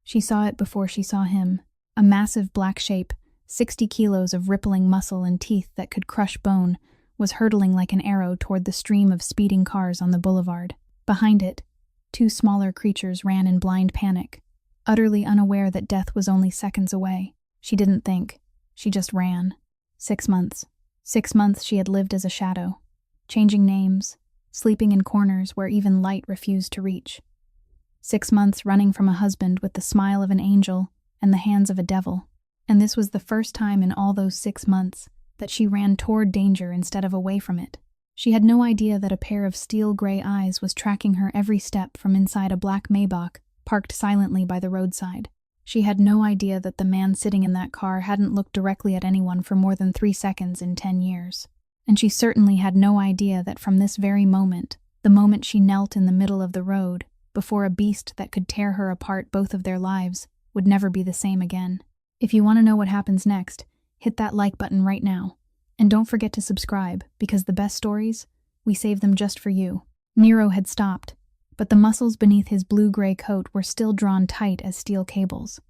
She saw it before she saw him. A massive black shape, 60 kilos of rippling muscle and teeth that could crush bone, was hurtling like an arrow toward the stream of speeding cars on the boulevard. Behind it, two smaller creatures ran in blind panic, utterly unaware that death was only seconds away. She didn't think. She just ran. 6 months. 6 months she had lived as a shadow, changing names, sleeping in corners where even light refused to reach. 6 months running from a husband with the smile of an angel and the hands of a devil. And this was the first time in all those 6 months that she ran toward danger instead of away from it. She had no idea that a pair of steel-gray eyes was tracking her every step from inside a black Maybach parked silently by the roadside. She had no idea that the man sitting in that car hadn't looked directly at anyone for more than 3 seconds in 10 years. And she certainly had no idea that from this very moment, the moment she knelt in the middle of the road, before a beast that could tear her apart both of their lives, would never be the same again. If you want to know what happens next, hit that like button right now. And don't forget to subscribe, because the best stories, we save them just for you. Nero had stopped, but the muscles beneath his blue-gray coat were still drawn tight as steel cables.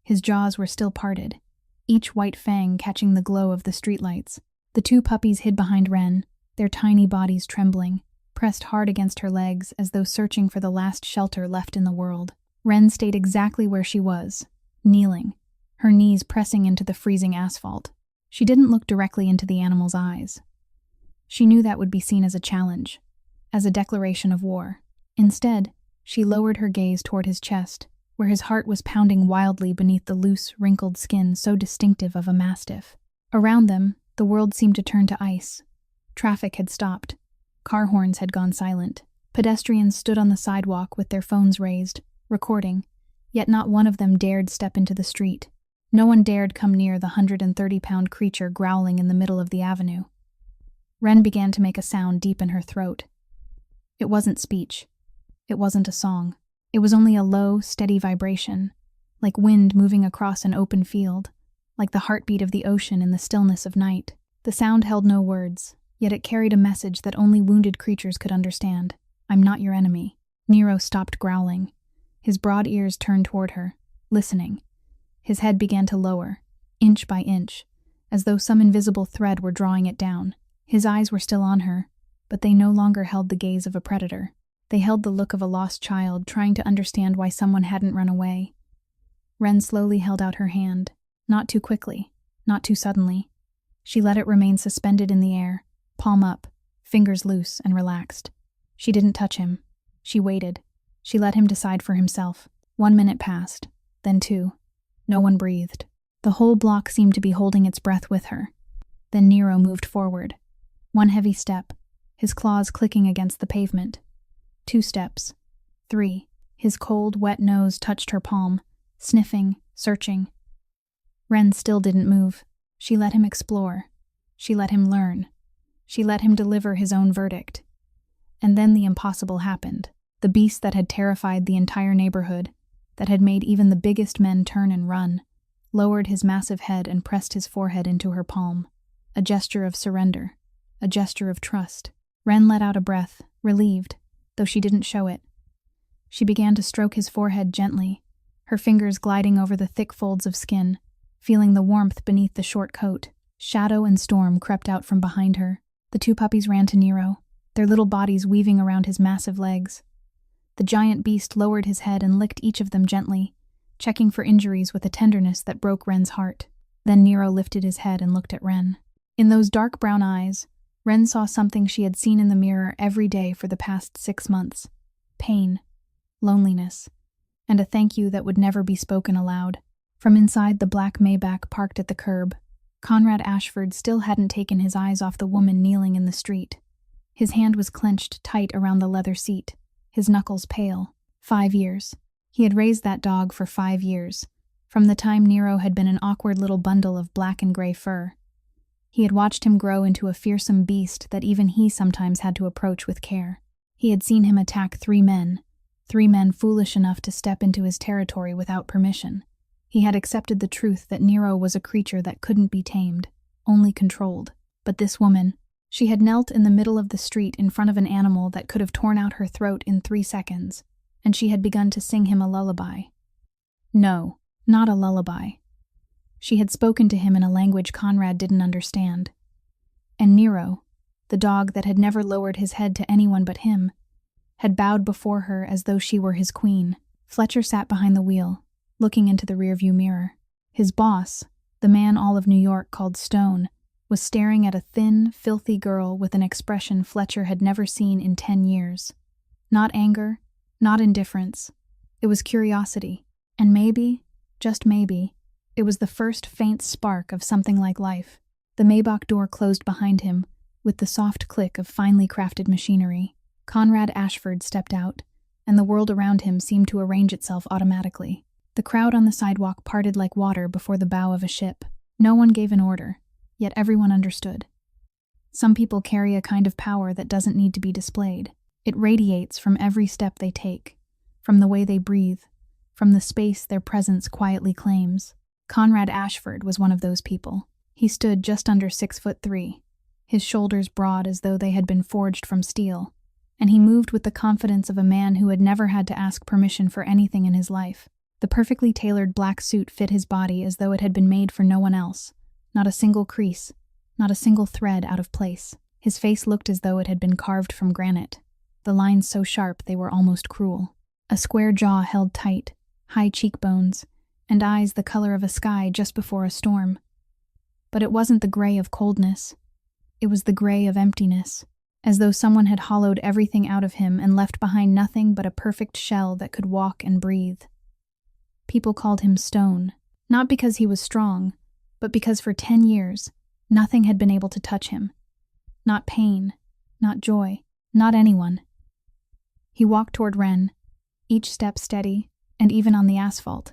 His jaws were still parted, each white fang catching the glow of the streetlights. The two puppies hid behind Ren, their tiny bodies trembling, pressed hard against her legs as though searching for the last shelter left in the world. Ren stayed exactly where she was, kneeling, her knees pressing into the freezing asphalt. She didn't look directly into the animal's eyes. She knew that would be seen as a challenge, as a declaration of war. Instead, she lowered her gaze toward his chest, where his heart was pounding wildly beneath the loose, wrinkled skin so distinctive of a mastiff. Around them, the world seemed to turn to ice. Traffic had stopped. Car horns had gone silent. Pedestrians stood on the sidewalk with their phones raised, recording, yet not one of them dared step into the street. No one dared come near the 130-pound creature growling in the middle of the avenue. Ren began to make a sound deep in her throat. It wasn't speech. It wasn't a song. It was only a low, steady vibration, like wind moving across an open field, like the heartbeat of the ocean in the stillness of night. The sound held no words, yet it carried a message that only wounded creatures could understand. I'm not your enemy. Nero stopped growling. His broad ears turned toward her, listening. His head began to lower, inch by inch, as though some invisible thread were drawing it down. His eyes were still on her, but they no longer held the gaze of a predator. They held the look of a lost child trying to understand why someone hadn't run away. Ren slowly held out her hand, not too quickly, not too suddenly. She let it remain suspended in the air, palm up, fingers loose and relaxed. She didn't touch him. She waited. She let him decide for himself. 1 minute passed, then 2. No one breathed. The whole block seemed to be holding its breath with her. Then Nero moved forward. 1 heavy step, his claws clicking against the pavement. 2 steps. 3. His cold, wet nose touched her palm, sniffing, searching. Ren still didn't move. She let him explore. She let him learn. She let him deliver his own verdict. And then the impossible happened. The beast that had terrified the entire neighborhood, that had made even the biggest men turn and run, lowered his massive head and pressed his forehead into her palm. A gesture of surrender. A gesture of trust. Ren let out a breath, relieved, though she didn't show it. She began to stroke his forehead gently, her fingers gliding over the thick folds of skin, feeling the warmth beneath the short coat. Shadow and Storm crept out from behind her. The 2 puppies ran to Nero, their little bodies weaving around his massive legs. The giant beast lowered his head and licked each of them gently, checking for injuries with a tenderness that broke Ren's heart. Then Nero lifted his head and looked at Ren. In those dark brown eyes, Ren saw something she had seen in the mirror every day for the past 6 months. Pain, loneliness, and a thank you that would never be spoken aloud. From inside the black Maybach parked at the curb, Conrad Ashford still hadn't taken his eyes off the woman kneeling in the street. His hand was clenched tight around the leather seat, his knuckles pale. 5 years. He had raised that dog for 5 years, from the time Nero had been an awkward little bundle of black and gray fur. He had watched him grow into a fearsome beast that even he sometimes had to approach with care. He had seen him attack 3 men foolish enough to step into his territory without permission. He had accepted the truth that Nero was a creature that couldn't be tamed, only controlled. But this woman, she had knelt in the middle of the street in front of an animal that could have torn out her throat in 3 seconds, and she had begun to sing him a lullaby. No, not a lullaby. She had spoken to him in a language Conrad didn't understand. And Nero, the dog that had never lowered his head to anyone but him, had bowed before her as though she were his queen. Fletcher sat behind the wheel, looking into the rearview mirror. His boss, the man all of New York called Stone, was staring at a thin, filthy girl with an expression Fletcher had never seen in 10 years. Not anger, not indifference. It was curiosity. And maybe, just maybe, it was the first faint spark of something like life. The Maybach door closed behind him, with the soft click of finely crafted machinery. Conrad Ashford stepped out, and the world around him seemed to arrange itself automatically. The crowd on the sidewalk parted like water before the bow of a ship. No one gave an order, yet everyone understood. Some people carry a kind of power that doesn't need to be displayed. It radiates from every step they take, from the way they breathe, from the space their presence quietly claims. Conrad Ashford was one of those people. He stood just under 6'3", his shoulders broad as though they had been forged from steel, and he moved with the confidence of a man who had never had to ask permission for anything in his life. The perfectly tailored black suit fit his body as though it had been made for no one else. Not a single crease, not a single thread out of place. His face looked as though it had been carved from granite, the lines so sharp they were almost cruel. A square jaw held tight, high cheekbones, and eyes the color of a sky just before a storm. But it wasn't the gray of coldness. It was the gray of emptiness, as though someone had hollowed everything out of him and left behind nothing but a perfect shell that could walk and breathe. People called him Stone, not because he was strong, but because for 10 years, nothing had been able to touch him. Not pain, not joy, not anyone. He walked toward Wren, each step steady, and even on the asphalt.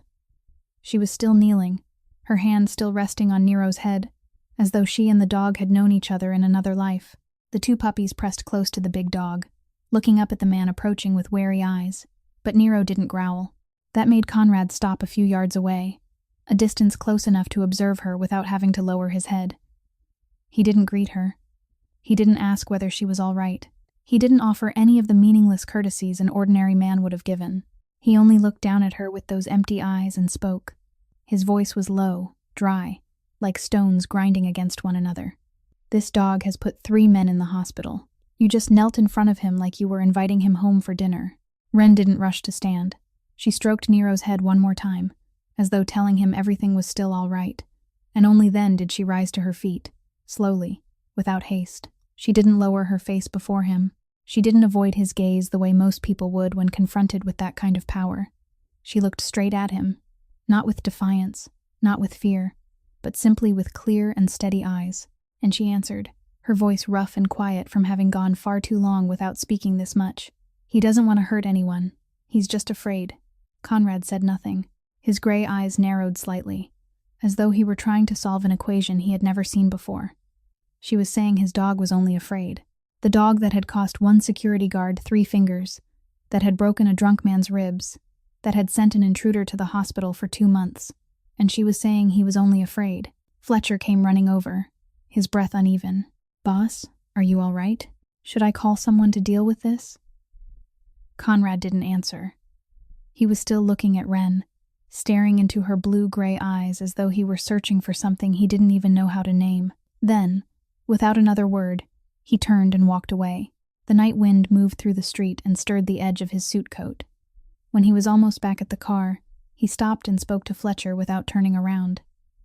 She was still kneeling, her hand still resting on Nero's head, as though she and the dog had known each other in another life. The two puppies pressed close to the big dog, looking up at the man approaching with wary eyes, but Nero didn't growl. That made Conrad stop a few yards away, a distance close enough to observe her without having to lower his head. He didn't greet her. He didn't ask whether she was all right. He didn't offer any of the meaningless courtesies an ordinary man would have given. He only looked down at her with those empty eyes and spoke. His voice was low, dry, like stones grinding against one another. This dog has put 3 men in the hospital. You just knelt in front of him like you were inviting him home for dinner. Wren didn't rush to stand. She stroked Nero's head one more time, as though telling him everything was still all right, and only then did she rise to her feet, slowly, without haste. She didn't lower her face before him. She didn't avoid his gaze the way most people would when confronted with that kind of power. She looked straight at him, not with defiance, not with fear, but simply with clear and steady eyes, and she answered, her voice rough and quiet from having gone far too long without speaking this much. He doesn't want to hurt anyone. He's just afraid. Conrad said nothing. His gray eyes narrowed slightly, as though he were trying to solve an equation he had never seen before. She was saying his dog was only afraid. The dog that had cost one security guard 3 fingers, that had broken a drunk man's ribs, that had sent an intruder to the hospital for 2 months, and she was saying he was only afraid. Fletcher came running over, his breath uneven. "Boss, are you all right? Should I call someone to deal with this?" Conrad didn't answer. He was still looking at Wren, staring into her blue-gray eyes as though he were searching for something he didn't even know how to name. Then, without another word, he turned and walked away. The night wind moved through the street and stirred the edge of his suit coat. When he was almost back at the car, he stopped and spoke to Fletcher without turning around.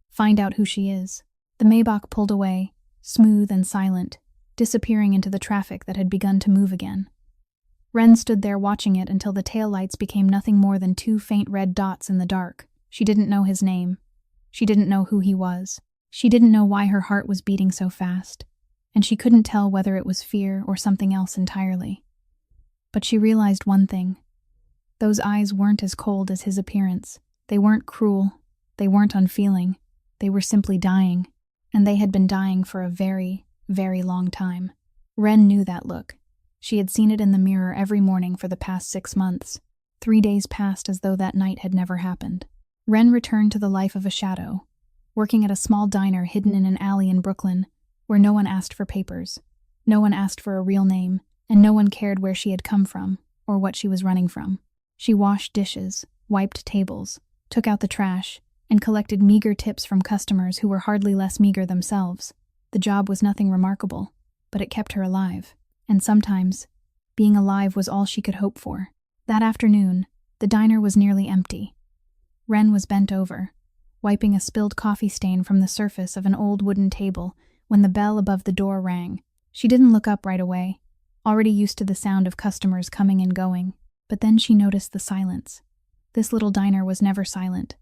"Find out who she is." The Maybach pulled away, smooth and silent, disappearing into the traffic that had begun to move again. Wren stood there watching it until the taillights became nothing more than 2 faint red dots in the dark. She didn't know his name. She didn't know who he was. She didn't know why her heart was beating so fast, and she couldn't tell whether it was fear or something else entirely. But she realized one thing. Those eyes weren't as cold as his appearance. They weren't cruel. They weren't unfeeling. They were simply dying, and they had been dying for a very, very long time. Wren knew that look. She had seen it in the mirror every morning for the past 6 months. 3 days passed as though that night had never happened. Wren returned to the life of a shadow, working at a small diner hidden in an alley in Brooklyn, where no one asked for papers, no one asked for a real name, and no one cared where she had come from or what she was running from. She washed dishes, wiped tables, took out the trash, and collected meager tips from customers who were hardly less meager themselves. The job was nothing remarkable, but it kept her alive. And sometimes, being alive was all she could hope for. That afternoon, the diner was nearly empty. Wren was bent over, wiping a spilled coffee stain from the surface of an old wooden table when the bell above the door rang. She didn't look up right away, already used to the sound of customers coming and going. But then she noticed the silence. This little diner was never silent.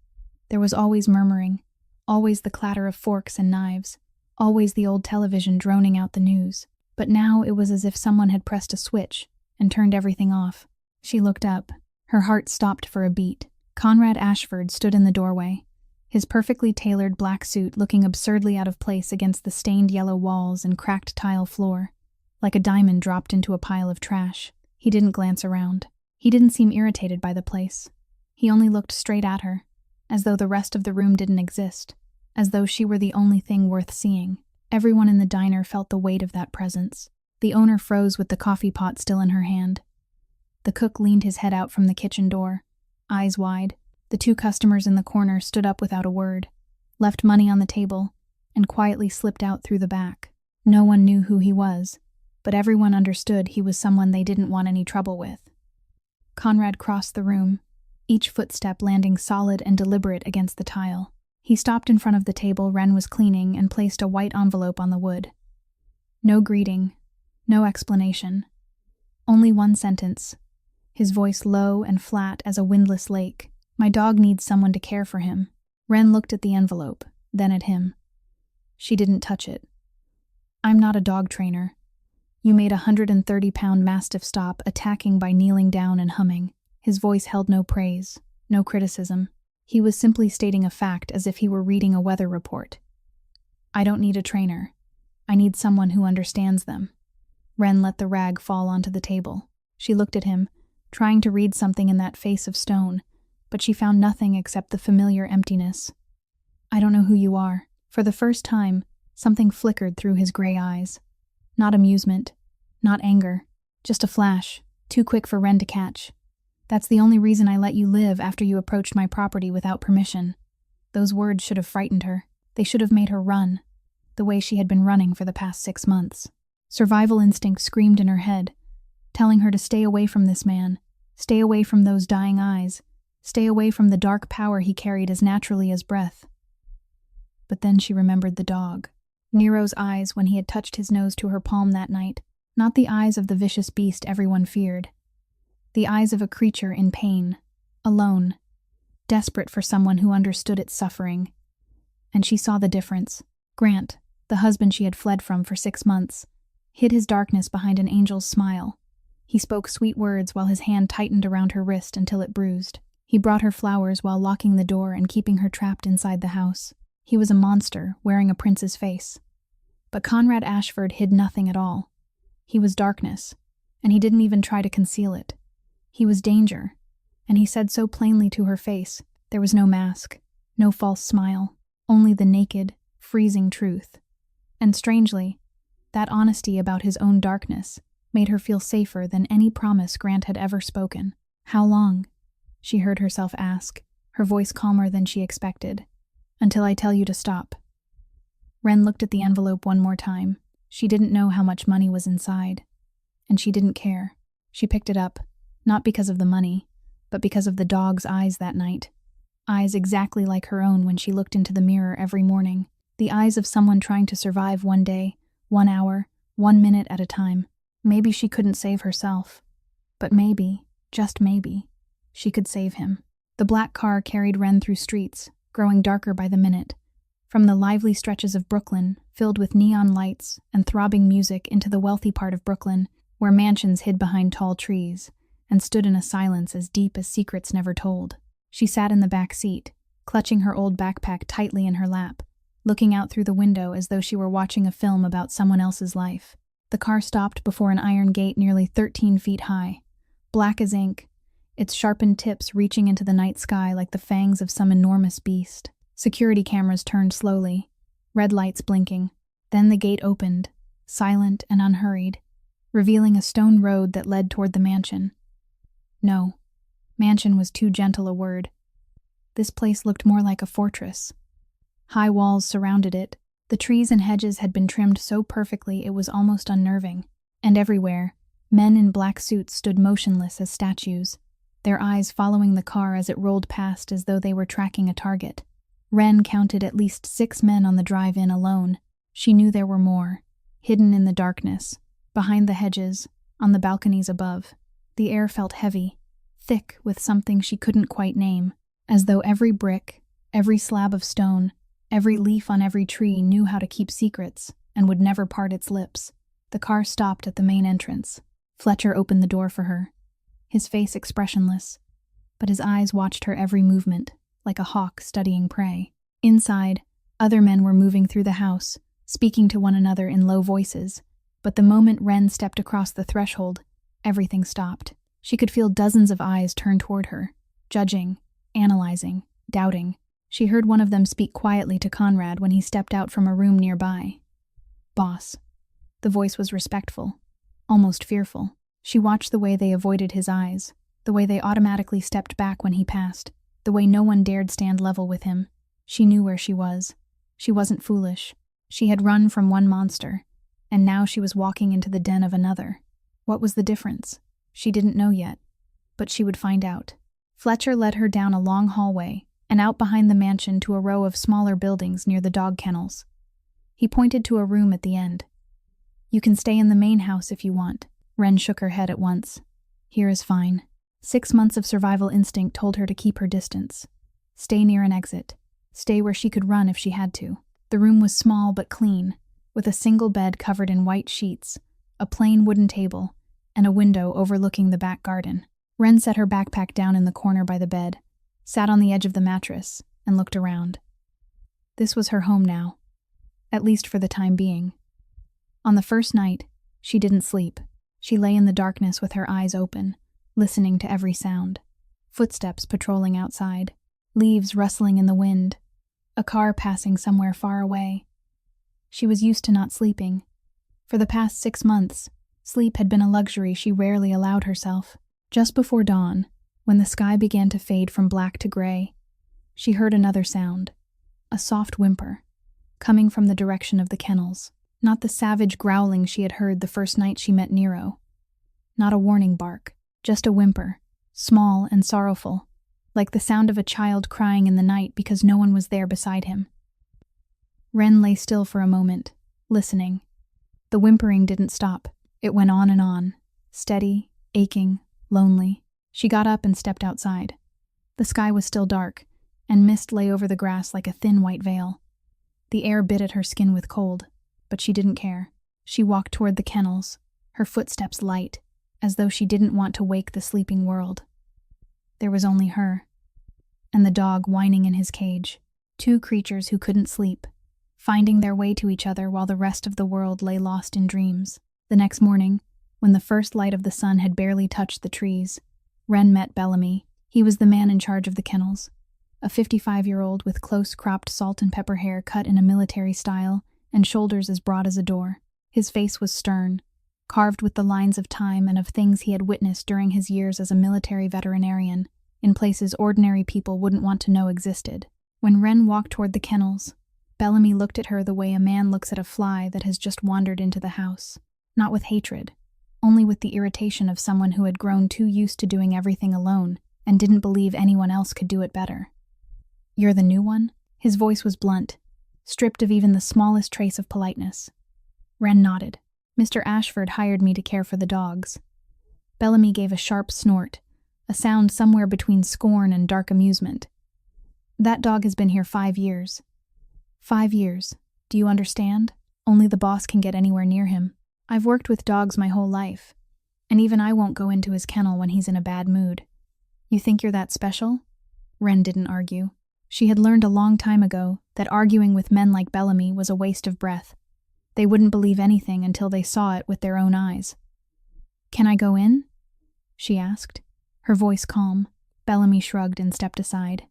There was always murmuring, always the clatter of forks and knives, always the old television droning out the news. But now it was as if someone had pressed a switch and turned everything off. She looked up. Her heart stopped for a beat. Conrad Ashford stood in the doorway, his perfectly tailored black suit looking absurdly out of place against the stained yellow walls and cracked tile floor, like a diamond dropped into a pile of trash. He didn't glance around. He didn't seem irritated by the place. He only looked straight at her, as though the rest of the room didn't exist, as though she were the only thing worth seeing. Everyone in the diner felt the weight of that presence. The owner froze with the coffee pot still in her hand. The cook leaned his head out from the kitchen door, eyes wide. The two customers in the corner stood up without a word, left money on the table, and quietly slipped out through the back. No one knew who he was, but everyone understood he was someone they didn't want any trouble with. Conrad crossed the room, each footstep landing solid and deliberate against the tile. He stopped in front of the table Wren was cleaning and placed a white envelope on the wood. No greeting, no explanation. Only one sentence, his voice low and flat as a windless lake. My dog needs someone to care for him. Wren looked at the envelope, then at him. She didn't touch it. I'm not a dog trainer. You made a 130-pound mastiff stop, attacking by kneeling down and humming. His voice held no praise, no criticism. He was simply stating a fact as if he were reading a weather report. I don't need a trainer. I need someone who understands them. Wren let the rag fall onto the table. She looked at him, trying to read something in that face of stone, but she found nothing except the familiar emptiness. I don't know who you are. For the first time, something flickered through his gray eyes. Not amusement, not anger, just a flash, too quick for Wren to catch. That's the only reason I let you live after you approached my property without permission. Those words should have frightened her. They should have made her run, the way she had been running for the past 6 months. Survival instinct screamed in her head, telling her to stay away from this man, stay away from those dying eyes, stay away from the dark power he carried as naturally as breath. But then she remembered the dog. Nero's eyes when he had touched his nose to her palm that night, not the eyes of the vicious beast everyone feared. The eyes of a creature in pain, alone, desperate for someone who understood its suffering. And she saw the difference. Grant, the husband she had fled from for 6 months, hid his darkness behind an angel's smile. He spoke sweet words while his hand tightened around her wrist until it bruised. He brought her flowers while locking the door and keeping her trapped inside the house. He was a monster, wearing a prince's face. But Conrad Ashford hid nothing at all. He was darkness, and he didn't even try to conceal it. He was danger, and he said so plainly to her face. There was no mask, no false smile, only the naked, freezing truth. And strangely, that honesty about his own darkness made her feel safer than any promise Grant had ever spoken. How long? She heard herself ask, her voice calmer than she expected. Until I tell you to stop. Wren looked at the envelope one more time. She didn't know how much money was inside, and she didn't care. She picked it up, not because of the money, but because of the dog's eyes that night. Eyes exactly like her own when she looked into the mirror every morning. The eyes of someone trying to survive one day, 1 hour, 1 minute at a time. Maybe she couldn't save herself, but maybe, just maybe, she could save him. The black car carried Wren through streets, growing darker by the minute, from the lively stretches of Brooklyn, filled with neon lights and throbbing music, into the wealthy part of Brooklyn, where mansions hid behind tall trees and stood in a silence as deep as secrets never told. She sat in the back seat, clutching her old backpack tightly in her lap, looking out through the window as though she were watching a film about someone else's life. The car stopped before an iron gate nearly 13 feet high, black as ink, its sharpened tips reaching into the night sky like the fangs of some enormous beast. Security cameras turned slowly, red lights blinking. Then the gate opened, silent and unhurried, revealing a stone road that led toward the mansion. No, mansion was too gentle a word. This place looked more like a fortress. High walls surrounded it. The trees and hedges had been trimmed so perfectly it was almost unnerving. And everywhere, men in black suits stood motionless as statues, their eyes following the car as it rolled past as though they were tracking a target. Wren counted at least 6 men on the drive-in alone. She knew there were more, hidden in the darkness, behind the hedges, on the balconies above. The air felt heavy, thick with something she couldn't quite name, as though every brick, every slab of stone, every leaf on every tree knew how to keep secrets and would never part its lips. The car stopped at the main entrance. Fletcher opened the door for her, his face expressionless, but his eyes watched her every movement, like a hawk studying prey. Inside, other men were moving through the house, speaking to one another in low voices, but the moment Wren stepped across the threshold, everything stopped. She could feel dozens of eyes turn toward her, judging, analyzing, doubting. She heard one of them speak quietly to Conrad when he stepped out from a room nearby. "Boss." The voice was respectful, almost fearful. She watched the way they avoided his eyes, the way they automatically stepped back when he passed, the way no one dared stand level with him. She knew where she was. She wasn't foolish. She had run from one monster, and now she was walking into the den of another. What was the difference? She didn't know yet, but she would find out. Fletcher led her down a long hallway and out behind the mansion to a row of smaller buildings near the dog kennels. He pointed to a room at the end. "You can stay in the main house if you want." Wren shook her head at once. "Here is fine." 6 months of survival instinct told her to keep her distance. Stay near an exit. Stay where she could run if she had to. The room was small but clean, with a single bed covered in white sheets, a plain wooden table, and a window overlooking the back garden. Wren set her backpack down in the corner by the bed, sat on the edge of the mattress, and looked around. This was her home now, at least for the time being. On the first night, she didn't sleep. She lay in the darkness with her eyes open, listening to every sound. Footsteps patrolling outside, leaves rustling in the wind, a car passing somewhere far away. She was used to not sleeping. For the past 6 months, sleep had been a luxury she rarely allowed herself. Just before dawn, when the sky began to fade from black to gray, she heard another sound, a soft whimper, coming from the direction of the kennels. Not the savage growling she had heard the first night she met Nero. Not a warning bark, just a whimper, small and sorrowful, like the sound of a child crying in the night because no one was there beside him. Wren lay still for a moment, listening. The whimpering didn't stop. It went on and on, steady, aching, lonely. She got up and stepped outside. The sky was still dark, and mist lay over the grass like a thin white veil. The air bit at her skin with cold, but she didn't care. She walked toward the kennels, her footsteps light, as though she didn't want to wake the sleeping world. There was only her, and the dog whining in his cage, 2 creatures who couldn't sleep, finding their way to each other while the rest of the world lay lost in dreams. The next morning, when the first light of the sun had barely touched the trees, Wren met Bellamy. He was the man in charge of the kennels, a 55-year-old with close cropped salt and pepper hair cut in a military style and shoulders as broad as a door. His face was stern, carved with the lines of time and of things he had witnessed during his years as a military veterinarian, in places ordinary people wouldn't want to know existed. When Wren walked toward the kennels, Bellamy looked at her the way a man looks at a fly that has just wandered into the house. Not with hatred, only with the irritation of someone who had grown too used to doing everything alone and didn't believe anyone else could do it better. "You're the new one?" His voice was blunt, stripped of even the smallest trace of politeness. Wren nodded. "Mr. Ashford hired me to care for the dogs." Bellamy gave a sharp snort, a sound somewhere between scorn and dark amusement. "That dog has been here 5 years. 5 years. Do you understand? Only the boss can get anywhere near him. I've worked with dogs my whole life, and even I won't go into his kennel when he's in a bad mood. You think you're that special?" Wren didn't argue. She had learned a long time ago that arguing with men like Bellamy was a waste of breath. They wouldn't believe anything until they saw it with their own eyes. "Can I go in?" she asked, her voice calm. Bellamy shrugged and stepped aside.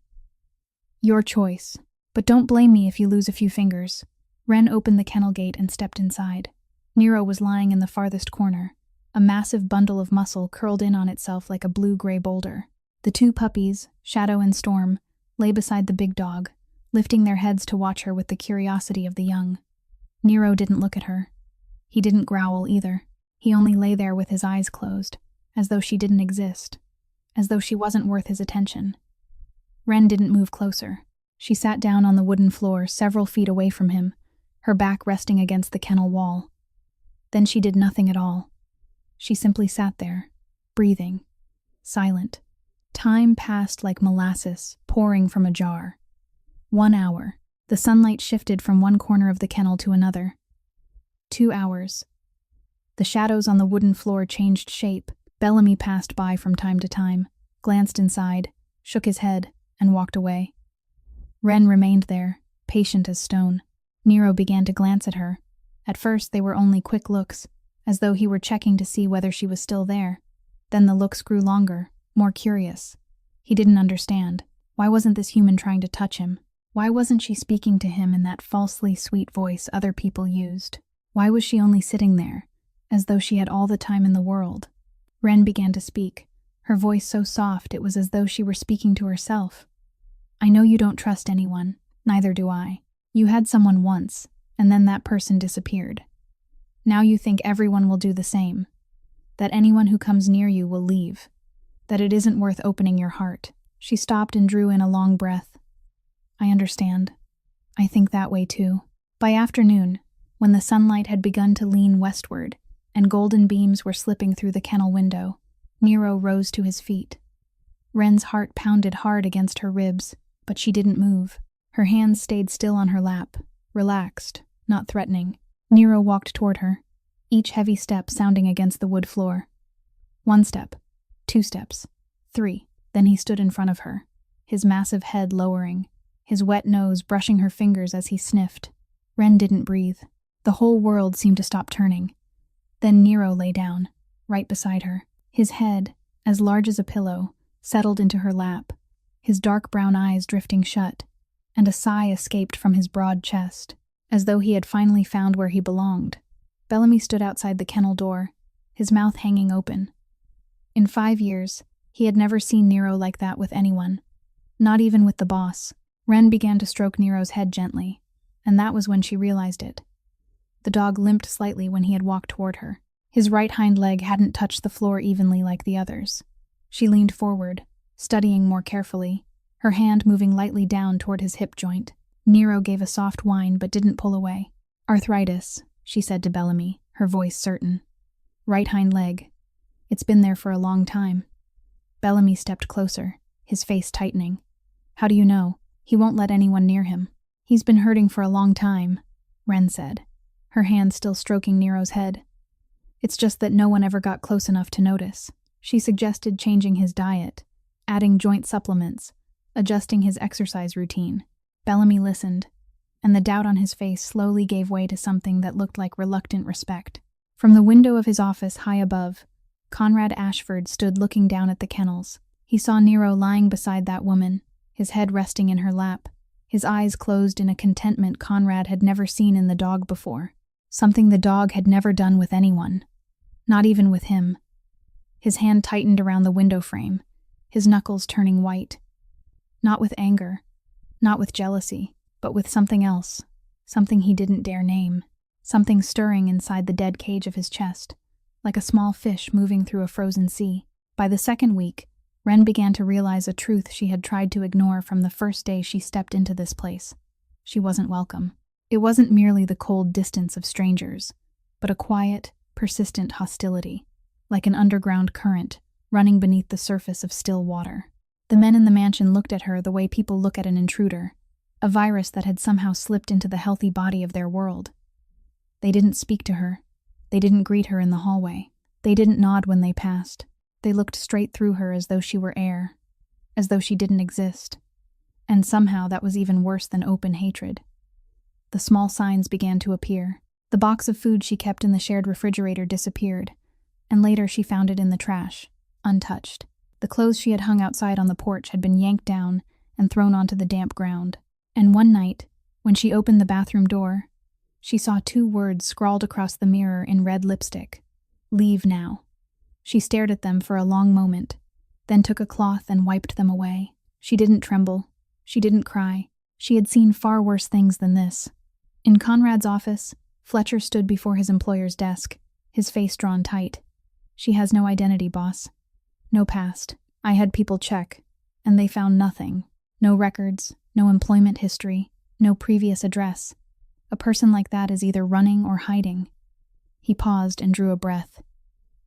"Your choice, but don't blame me if you lose a few fingers." Wren opened the kennel gate and stepped inside. Nero was lying in the farthest corner, a massive bundle of muscle curled in on itself like a blue-gray boulder. The 2 puppies, Shadow and Storm, lay beside the big dog, lifting their heads to watch her with the curiosity of the young. Nero didn't look at her. He didn't growl either. He only lay there with his eyes closed, as though she didn't exist, as though she wasn't worth his attention. Wren didn't move closer. She sat down on the wooden floor several feet away from him, her back resting against the kennel wall. Then she did nothing at all. She simply sat there, breathing, silent. Time passed like molasses pouring from a jar. 1 hour. The sunlight shifted from one corner of the kennel to another. 2 hours. The shadows on the wooden floor changed shape. Bellamy passed by from time to time, glanced inside, shook his head, and walked away. Wren remained there, patient as stone. Nero began to glance at her. At first they were only quick looks, as though he were checking to see whether she was still there. Then the looks grew longer, more curious. He didn't understand. Why wasn't this human trying to touch him? Why wasn't she speaking to him in that falsely sweet voice other people used? Why was she only sitting there, as though she had all the time in the world? Wren began to speak, her voice so soft it was as though she were speaking to herself. I know you don't trust anyone, neither do I. You had someone once, and then that person disappeared. Now you think everyone will do the same, that anyone who comes near you will leave, that it isn't worth opening your heart. She stopped and drew in a long breath. I understand. I think that way too. By afternoon, when the sunlight had begun to lean westward, and golden beams were slipping through the kennel window, Nero rose to his feet. Wren's heart pounded hard against her ribs, but she didn't move. Her hands stayed still on her lap, relaxed, not threatening. Nero walked toward her, each heavy step sounding against the wood floor. 1 step, 2 steps, 3. Then he stood in front of her, his massive head lowering, his wet nose brushing her fingers as he sniffed. Wren didn't breathe. The whole world seemed to stop turning. Then Nero lay down, right beside her. His head, as large as a pillow, settled into her lap, his dark brown eyes drifting shut, and a sigh escaped from his broad chest, as though he had finally found where he belonged. Bellamy stood outside the kennel door, his mouth hanging open. In 5 years, he had never seen Nero like that with anyone, not even with the boss. Wren began to stroke Nero's head gently, and that was when she realized it. The dog limped slightly when he had walked toward her. His right hind leg hadn't touched the floor evenly like the others. She leaned forward, studying more carefully, her hand moving lightly down toward his hip joint. Nero gave a soft whine but didn't pull away. Arthritis, she said to Bellamy, her voice certain. Right hind leg. It's been there for a long time. Bellamy stepped closer, his face tightening. How do you know? He won't let anyone near him. He's been hurting for a long time, Wren said, her hand still stroking Nero's head. It's just that no one ever got close enough to notice. She suggested changing his diet, adding joint supplements, adjusting his exercise routine. Bellamy listened, and the doubt on his face slowly gave way to something that looked like reluctant respect. From the window of his office high above, Conrad Ashford stood looking down at the kennels. He saw Nero lying beside that woman, his head resting in her lap, his eyes closed in a contentment Conrad had never seen in the dog before, something the dog had never done with anyone, not even with him. His hand tightened around the window frame, his knuckles turning white. Not with anger, not with jealousy, but with something else, something he didn't dare name, something stirring inside the dead cage of his chest, like a small fish moving through a frozen sea. By the second week, Wren began to realize a truth she had tried to ignore from the first day she stepped into this place. She wasn't welcome. It wasn't merely the cold distance of strangers, but a quiet, persistent hostility, like an underground current running beneath the surface of still water. The men in the mansion looked at her the way people look at an intruder, a virus that had somehow slipped into the healthy body of their world. They didn't speak to her. They didn't greet her in the hallway. They didn't nod when they passed. They looked straight through her as though she were air, as though she didn't exist. And somehow that was even worse than open hatred. The small signs began to appear. The box of food she kept in the shared refrigerator disappeared, and later she found it in the trash, untouched. The clothes she had hung outside on the porch had been yanked down and thrown onto the damp ground. And one night, when she opened the bathroom door, she saw 2 words scrawled across the mirror in red lipstick. Leave now. She stared at them for a long moment, then took a cloth and wiped them away. She didn't tremble. She didn't cry. She had seen far worse things than this. In Conrad's office, Fletcher stood before his employer's desk, his face drawn tight. "She has no identity, boss. No past. I had people check, and they found nothing. No records, no employment history, no previous address. A person like that is either running or hiding." He paused and drew a breath.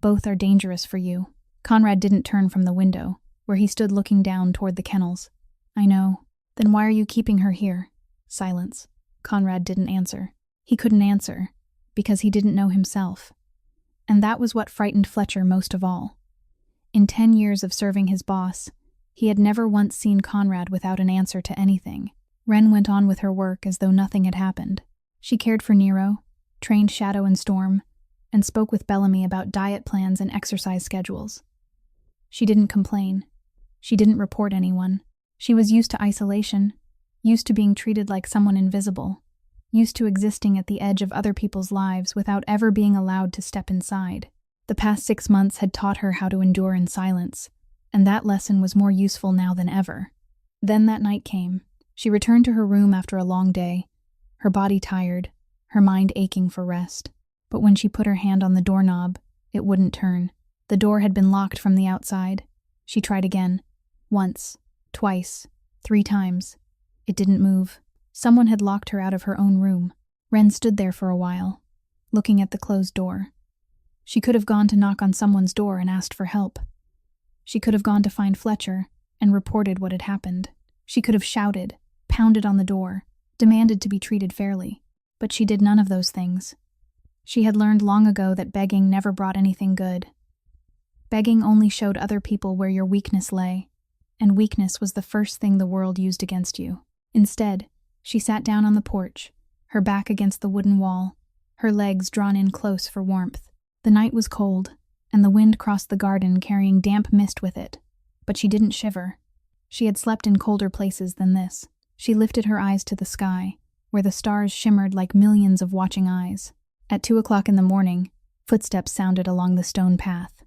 "Both are dangerous for you." Conrad didn't turn from the window, where he stood looking down toward the kennels. "I know. Then why are you keeping her here?" Silence. Conrad didn't answer. He couldn't answer, because he didn't know himself. And that was what frightened Fletcher most of all. In 10 years of serving his boss, he had never once seen Conrad without an answer to anything. Wren went on with her work as though nothing had happened. She cared for Nero, trained Shadow and Storm, and spoke with Bellamy about diet plans and exercise schedules. She didn't complain. She didn't report anyone. She was used to isolation, used to being treated like someone invisible, used to existing at the edge of other people's lives without ever being allowed to step inside. The past 6 months had taught her how to endure in silence, and that lesson was more useful now than ever. Then that night came. She returned to her room after a long day, her body tired, her mind aching for rest. But when she put her hand on the doorknob, it wouldn't turn. The door had been locked from the outside. She tried again. Once, twice, 3 times. It didn't move. Someone had locked her out of her own room. Wren stood there for a while, looking at the closed door. She could have gone to knock on someone's door and asked for help. She could have gone to find Fletcher and reported what had happened. She could have shouted, pounded on the door, demanded to be treated fairly. But she did none of those things. She had learned long ago that begging never brought anything good. Begging only showed other people where your weakness lay, and weakness was the first thing the world used against you. Instead, she sat down on the porch, her back against the wooden wall, her legs drawn in close for warmth. The night was cold, and the wind crossed the garden carrying damp mist with it, but she didn't shiver. She had slept in colder places than this. She lifted her eyes to the sky, where the stars shimmered like millions of watching eyes. At 2 o'clock in the morning, footsteps sounded along the stone path.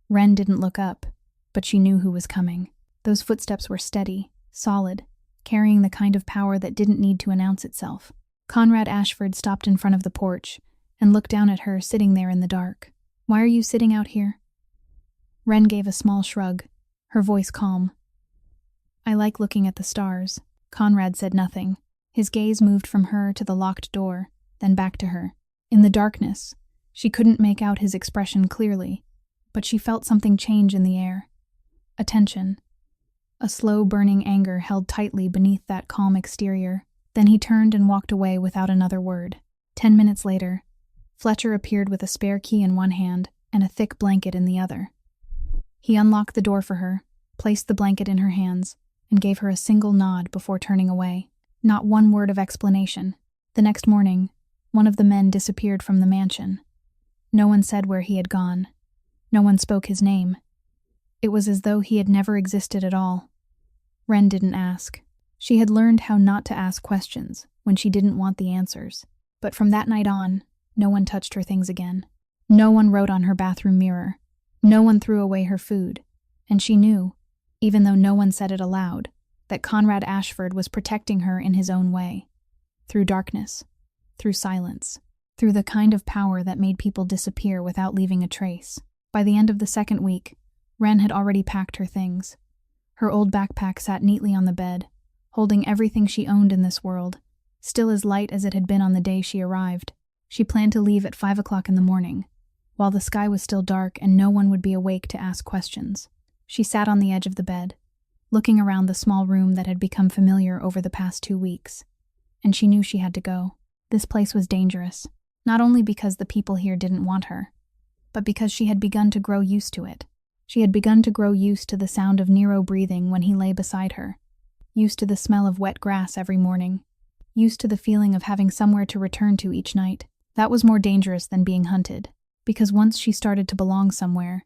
Wren didn't look up, but she knew who was coming. Those footsteps were steady, solid, carrying the kind of power that didn't need to announce itself. Conrad Ashford stopped in front of the porch and looked down at her sitting there in the dark. "Why are you sitting out here?" Wren gave a small shrug, her voice calm. "I like looking at the stars." Conrad said nothing. His gaze moved from her to the locked door, then back to her. In the darkness, she couldn't make out his expression clearly, but she felt something change in the air. A tension. A slow burning anger held tightly beneath that calm exterior. Then he turned and walked away without another word. 10 minutes later, Fletcher appeared with a spare key in one hand and a thick blanket in the other. He unlocked the door for her, placed the blanket in her hands, and gave her a single nod before turning away. Not one word of explanation. The next morning, one of the men disappeared from the mansion. No one said where he had gone. No one spoke his name. It was as though he had never existed at all. Wren didn't ask. She had learned how not to ask questions when she didn't want the answers. But from that night on, no one touched her things again. No one wrote on her bathroom mirror. No one threw away her food. And she knew, even though no one said it aloud, that Conrad Ashford was protecting her in his own way. Through darkness. Through silence. Through the kind of power that made people disappear without leaving a trace. By the end of the second week, Wren had already packed her things. Her old backpack sat neatly on the bed, holding everything she owned in this world, still as light as it had been on the day she arrived. She planned to leave at 5 o'clock in the morning, while the sky was still dark and no one would be awake to ask questions. She sat on the edge of the bed, looking around the small room that had become familiar over the past 2 weeks. And she knew she had to go. This place was dangerous, not only because the people here didn't want her, but because she had begun to grow used to it. She had begun to grow used to the sound of Nero breathing when he lay beside her, used to the smell of wet grass every morning, used to the feeling of having somewhere to return to each night. That was more dangerous than being hunted, because once she started to belong somewhere,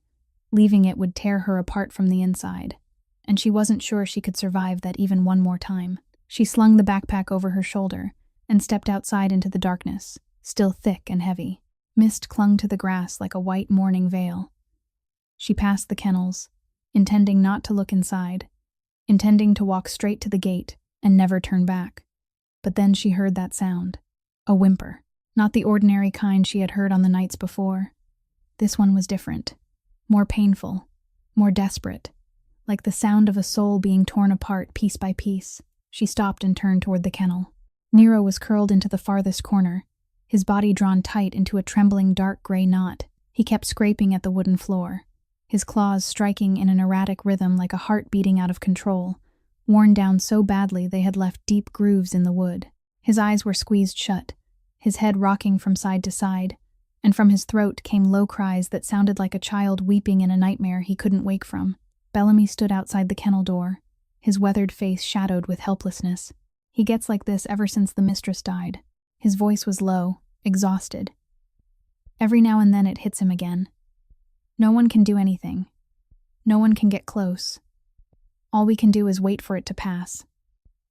leaving it would tear her apart from the inside, and she wasn't sure she could survive that even one more time. She slung the backpack over her shoulder and stepped outside into the darkness, still thick and heavy. Mist clung to the grass like a white mourning veil. She passed the kennels, intending not to look inside, intending to walk straight to the gate and never turn back. But then she heard that sound. A whimper. Not the ordinary kind she had heard on the nights before. This one was different. More painful. More desperate. Like the sound of a soul being torn apart piece by piece. She stopped and turned toward the kennel. Nero was curled into the farthest corner, his body drawn tight into a trembling dark gray knot. He kept scraping at the wooden floor, his claws striking in an erratic rhythm like a heart beating out of control, worn down so badly they had left deep grooves in the wood. His eyes were squeezed shut, his head rocking from side to side, and from his throat came low cries that sounded like a child weeping in a nightmare he couldn't wake from. Bellamy stood outside the kennel door, his weathered face shadowed with helplessness. He gets like this ever since the mistress died. His voice was low, exhausted. Every now and then it hits him again. No one can do anything. No one can get close. All we can do is wait for it to pass.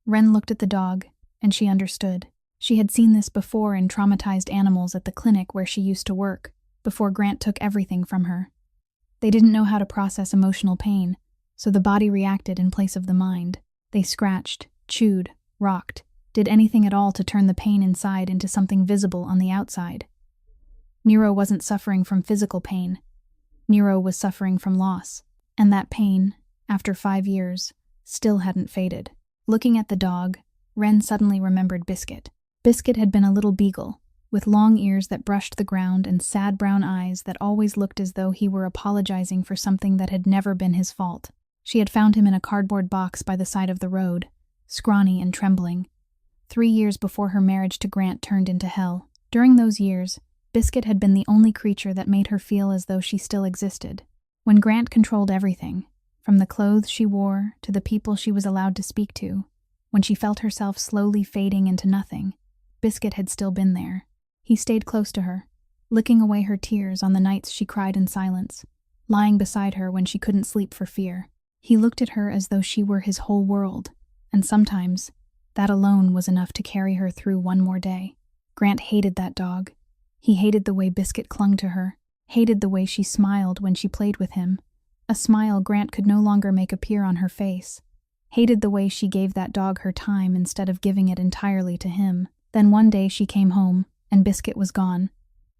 Wren looked at the dog, and she understood. She had seen this before in traumatized animals at the clinic where she used to work, before Grant took everything from her. They didn't know how to process emotional pain, so the body reacted in place of the mind. They scratched, chewed, rocked, did anything at all to turn the pain inside into something visible on the outside. Nero wasn't suffering from physical pain. Nero was suffering from loss, and that pain, after 5 years, still hadn't faded. Looking at the dog, Wren suddenly remembered Biscuit. Biscuit had been a little beagle, with long ears that brushed the ground and sad brown eyes that always looked as though he were apologizing for something that had never been his fault. She had found him in a cardboard box by the side of the road, scrawny and trembling. 3 years before her marriage to Grant turned into hell. During those years, Biscuit had been the only creature that made her feel as though she still existed. When Grant controlled everything, from the clothes she wore to the people she was allowed to speak to, when she felt herself slowly fading into nothing, Biscuit had still been there. He stayed close to her, licking away her tears on the nights she cried in silence, lying beside her when she couldn't sleep for fear. He looked at her as though she were his whole world, and sometimes, that alone was enough to carry her through one more day. Grant hated that dog. He hated the way Biscuit clung to her, hated the way she smiled when she played with him, a smile Grant could no longer make appear on her face, hated the way she gave that dog her time instead of giving it entirely to him. Then one day she came home, and Biscuit was gone.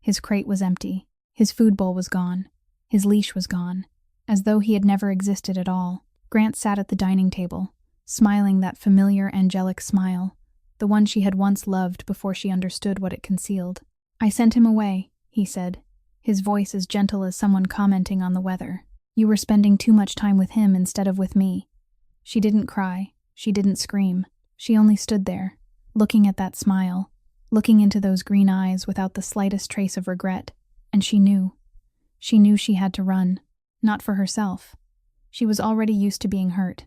His crate was empty, his food bowl was gone, his leash was gone, as though he had never existed at all. Grant sat at the dining table, smiling that familiar angelic smile, the one she had once loved before she understood what it concealed. "I sent him away," he said, his voice as gentle as someone commenting on the weather. "You were spending too much time with him instead of with me." She didn't cry, she didn't scream. She only stood there, looking at that smile, looking into those green eyes without the slightest trace of regret, and she knew. She knew she had to run, not for herself. She was already used to being hurt,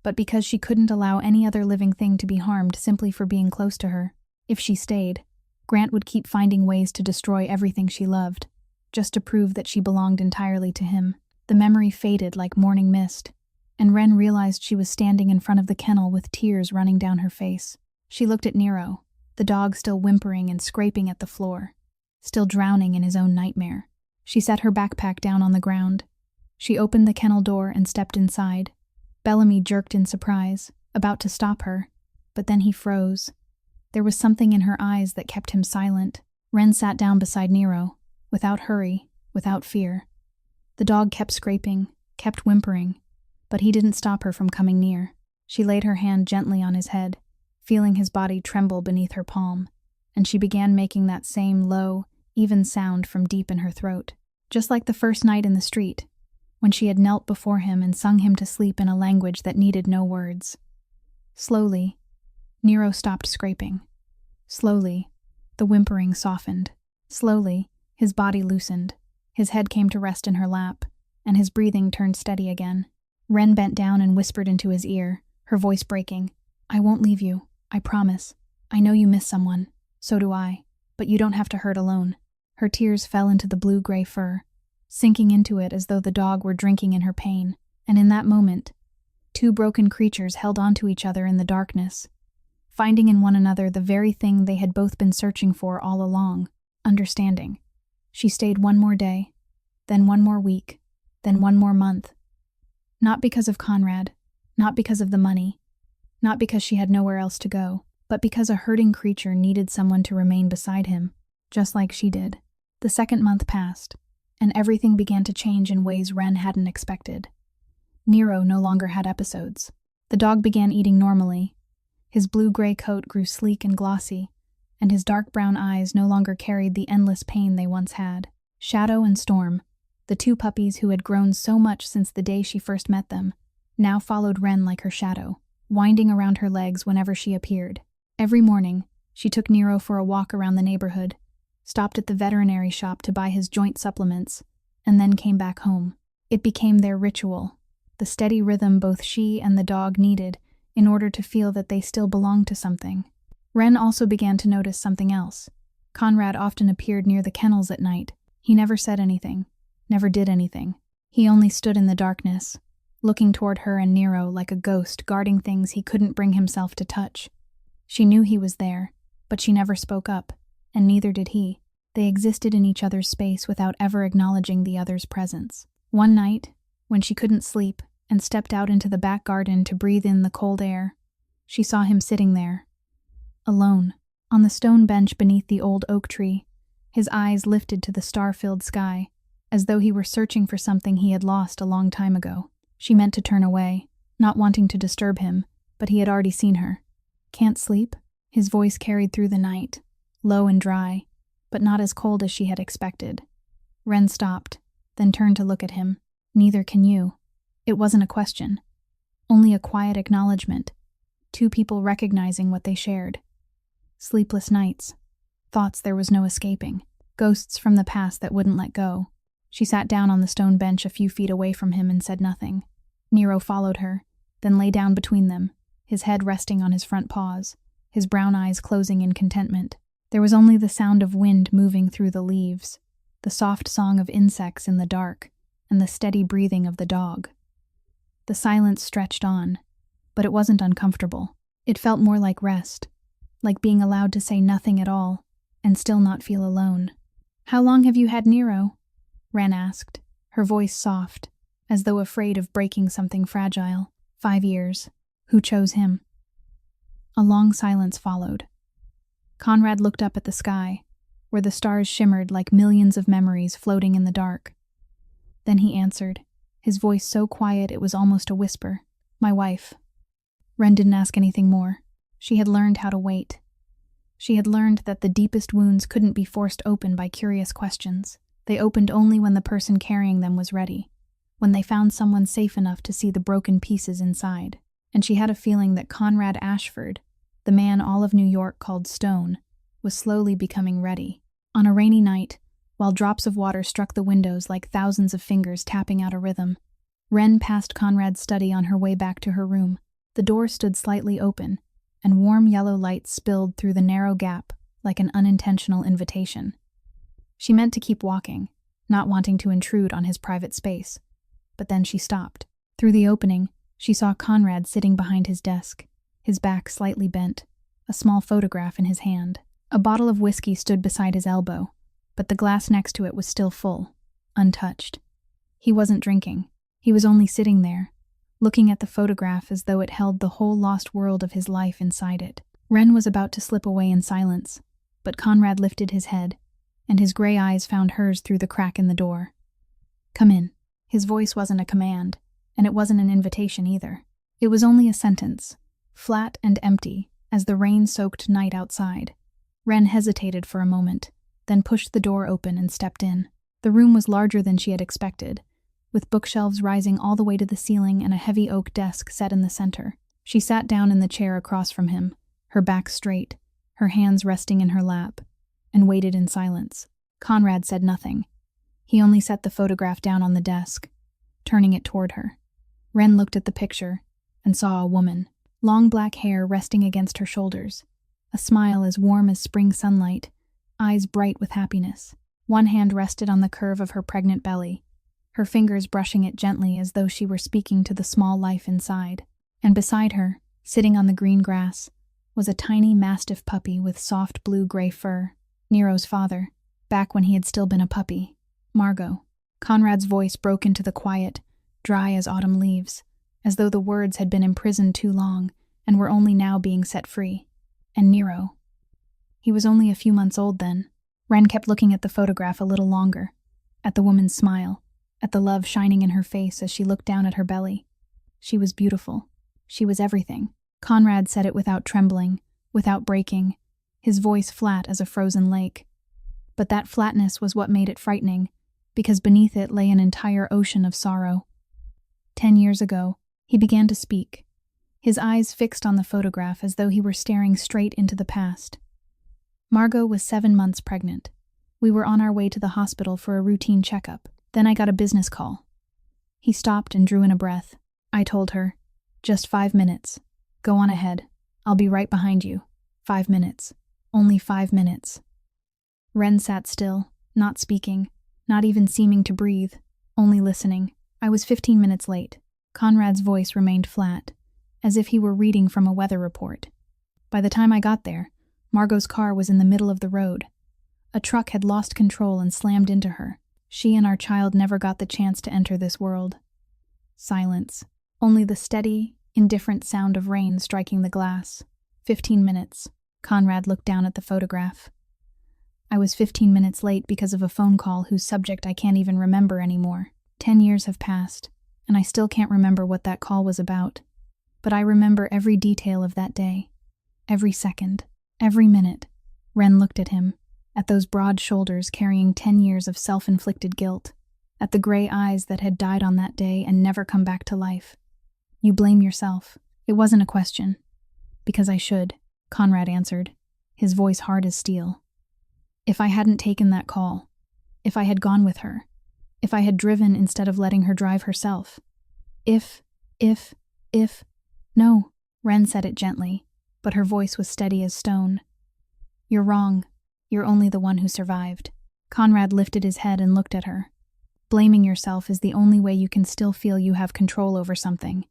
but because she couldn't allow any other living thing to be harmed simply for being close to her. If she stayed, Grant would keep finding ways to destroy everything she loved, just to prove that she belonged entirely to him. The memory faded like morning mist, and Wren realized she was standing in front of the kennel with tears running down her face. She looked at Nero, the dog still whimpering and scraping at the floor, still drowning in his own nightmare. She set her backpack down on the ground. She opened the kennel door and stepped inside. Bellamy jerked in surprise, about to stop her, but then he froze. There was something in her eyes that kept him silent. Wren sat down beside Nero, without hurry, without fear. The dog kept scraping, kept whimpering, but he didn't stop her from coming near. She laid her hand gently on his head, feeling his body tremble beneath her palm, and she began making that same low, even sound from deep in her throat. Just like the first night in the street, when she had knelt before him and sung him to sleep in a language that needed no words. Slowly, Nero stopped scraping. Slowly, the whimpering softened. Slowly, his body loosened. His head came to rest in her lap, and his breathing turned steady again. Wren bent down and whispered into his ear, her voice breaking. "I won't leave you, I promise. I know you miss someone. So do I. But you don't have to hurt alone." Her tears fell into the blue-gray fur, sinking into it as though the dog were drinking in her pain. And in that moment, two broken creatures held onto each other in the darkness, finding in one another the very thing they had both been searching for all along, understanding. She stayed one more day, then one more week, then one more month. Not because of Conrad, Not because of the money, not because she had nowhere else to go, but because a hurting creature needed someone to remain beside him, just like she did. The second month passed, and everything began to change in ways Ren hadn't expected. Nero no longer had episodes. The dog began eating normally. His blue-gray coat grew sleek and glossy, and his dark brown eyes no longer carried the endless pain they once had. Shadow and Storm, the two puppies who had grown so much since the day she first met them, now followed Ren like her shadow, winding around her legs whenever she appeared. Every morning, she took Nero for a walk around the neighborhood, stopped at the veterinary shop to buy his joint supplements, and then came back home. It became their ritual, the steady rhythm both she and the dog needed in order to feel that they still belonged to something. Ren also began to notice something else. Conrad often appeared near the kennels at night. He never said anything, never did anything. He only stood in the darkness, looking toward her and Nero like a ghost guarding things he couldn't bring himself to touch. She knew he was there, but she never spoke up, and neither did he. They existed in each other's space without ever acknowledging the other's presence. One night, when she couldn't sleep and stepped out into the back garden to breathe in the cold air, she saw him sitting there, alone, on the stone bench beneath the old oak tree, his eyes lifted to the star-filled sky, as though he were searching for something he had lost a long time ago. She meant to turn away, not wanting to disturb him, but he had already seen her. "Can't sleep?" His voice carried through the night, low and dry, but not as cold as she had expected. Ren stopped, then turned to look at him. "Neither can you." It wasn't a question, only a quiet acknowledgement, two people recognizing what they shared. Sleepless nights, thoughts there was no escaping, ghosts from the past that wouldn't let go. She sat down on the stone bench a few feet away from him and said nothing. Nero followed her, then lay down between them, his head resting on his front paws, his brown eyes closing in contentment. There was only the sound of wind moving through the leaves, the soft song of insects in the dark, and the steady breathing of the dog. The silence stretched on, but it wasn't uncomfortable. It felt more like rest, like being allowed to say nothing at all, and still not feel alone. "How long have you had Nero?" Ren asked, her voice soft, as though afraid of breaking something fragile. 5 years. "Who chose him?" A long silence followed. Conrad looked up at the sky, where the stars shimmered like millions of memories floating in the dark. Then he answered, his voice so quiet it was almost a whisper. "My wife." Ren didn't ask anything more. She had learned how to wait. She had learned that the deepest wounds couldn't be forced open by curious questions. They opened only when the person carrying them was ready, when they found someone safe enough to see the broken pieces inside. And she had a feeling that Conrad Ashford, the man all of New York called Stone, was slowly becoming ready. On a rainy night, while drops of water struck the windows like thousands of fingers tapping out a rhythm, Ren passed Conrad's study on her way back to her room. The door stood slightly open, and warm yellow light spilled through the narrow gap like an unintentional invitation. She meant to keep walking, not wanting to intrude on his private space. But then she stopped. Through the opening, she saw Conrad sitting behind his desk, his back slightly bent, a small photograph in his hand. A bottle of whiskey stood beside his elbow, but the glass next to it was still full, untouched. He wasn't drinking. He was only sitting there, looking at the photograph as though it held the whole lost world of his life inside it. Ren was about to slip away in silence, but Conrad lifted his head, and his gray eyes found hers through the crack in the door. "Come in." His voice wasn't a command, and it wasn't an invitation either. It was only a sentence, flat and empty, as the rain-soaked night outside. Ren hesitated for a moment, then pushed the door open and stepped in. The room was larger than she had expected, with bookshelves rising all the way to the ceiling and a heavy oak desk set in the center. She sat down in the chair across from him, her back straight, her hands resting in her lap, and waited in silence. Conrad said nothing. He only set the photograph down on the desk, turning it toward her. Ren looked at the picture and saw a woman, long black hair resting against her shoulders, a smile as warm as spring sunlight, eyes bright with happiness. One hand rested on the curve of her pregnant belly, her fingers brushing it gently as though she were speaking to the small life inside. And beside her, sitting on the green grass, was a tiny mastiff puppy with soft blue-gray fur. Nero's father, back when he had still been a puppy. Margot. Conrad's voice broke into the quiet, dry as autumn leaves. as though the words had been imprisoned too long and were only now being set free. And Nero. He was only a few months old then. Ren kept looking at the photograph a little longer, at the woman's smile, at the love shining in her face as she looked down at her belly. She was beautiful. She was everything. Conrad said it without trembling, without breaking, his voice flat as a frozen lake. But that flatness was what made it frightening, because beneath it lay an entire ocean of sorrow. 10 years ago, he began to speak, his eyes fixed on the photograph as though he were staring straight into the past. Margot was 7 months pregnant. We were on our way to the hospital for a routine checkup. Then I got a business call. He stopped and drew in a breath. I told her, "Just 5 minutes. Go on ahead. I'll be right behind you. 5 minutes. Only 5 minutes." Ren sat still, not speaking, not even seeming to breathe, only listening. I was 15 minutes late. Conrad's voice remained flat, as if he were reading from a weather report. By the time I got there, Margot's car was in the middle of the road. A truck had lost control and slammed into her. She and our child never got the chance to enter this world. Silence. Only the steady, indifferent sound of rain striking the glass. 15 minutes. Conrad looked down at the photograph. I was 15 minutes late because of a phone call whose subject I can't even remember anymore. 10 years have passed, and I still can't remember what that call was about. But I remember every detail of that day. Every second. Every minute. Ren looked at him, at those broad shoulders carrying 10 years of self-inflicted guilt, at the gray eyes that had died on that day and never come back to life. "You blame yourself." It wasn't a question. "Because I should," Conrad answered, his voice hard as steel. "If I hadn't taken that call, if I had gone with her, if I had driven instead of letting her drive herself. If, no," Ren said it gently, but her voice was steady as stone. "You're wrong. You're only the one who survived." Conrad lifted his head and looked at her. "Blaming yourself is the only way you can still feel you have control over something."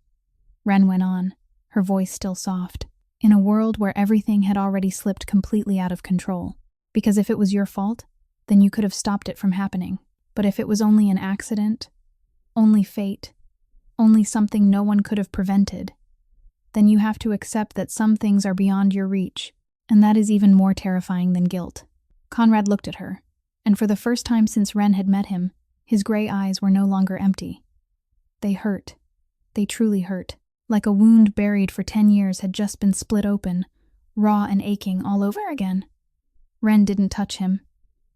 Ren went on, her voice still soft. "In a world where everything had already slipped completely out of control. Because if it was your fault, then you could have stopped it from happening. But if it was only an accident, only fate, only something no one could have prevented, then you have to accept that some things are beyond your reach, and that is even more terrifying than guilt." Conrad looked at her, and for the first time since Ren had met him, his gray eyes were no longer empty. They hurt. They truly hurt. Like a wound buried for 10 years had just been split open, raw and aching all over again. Ren didn't touch him.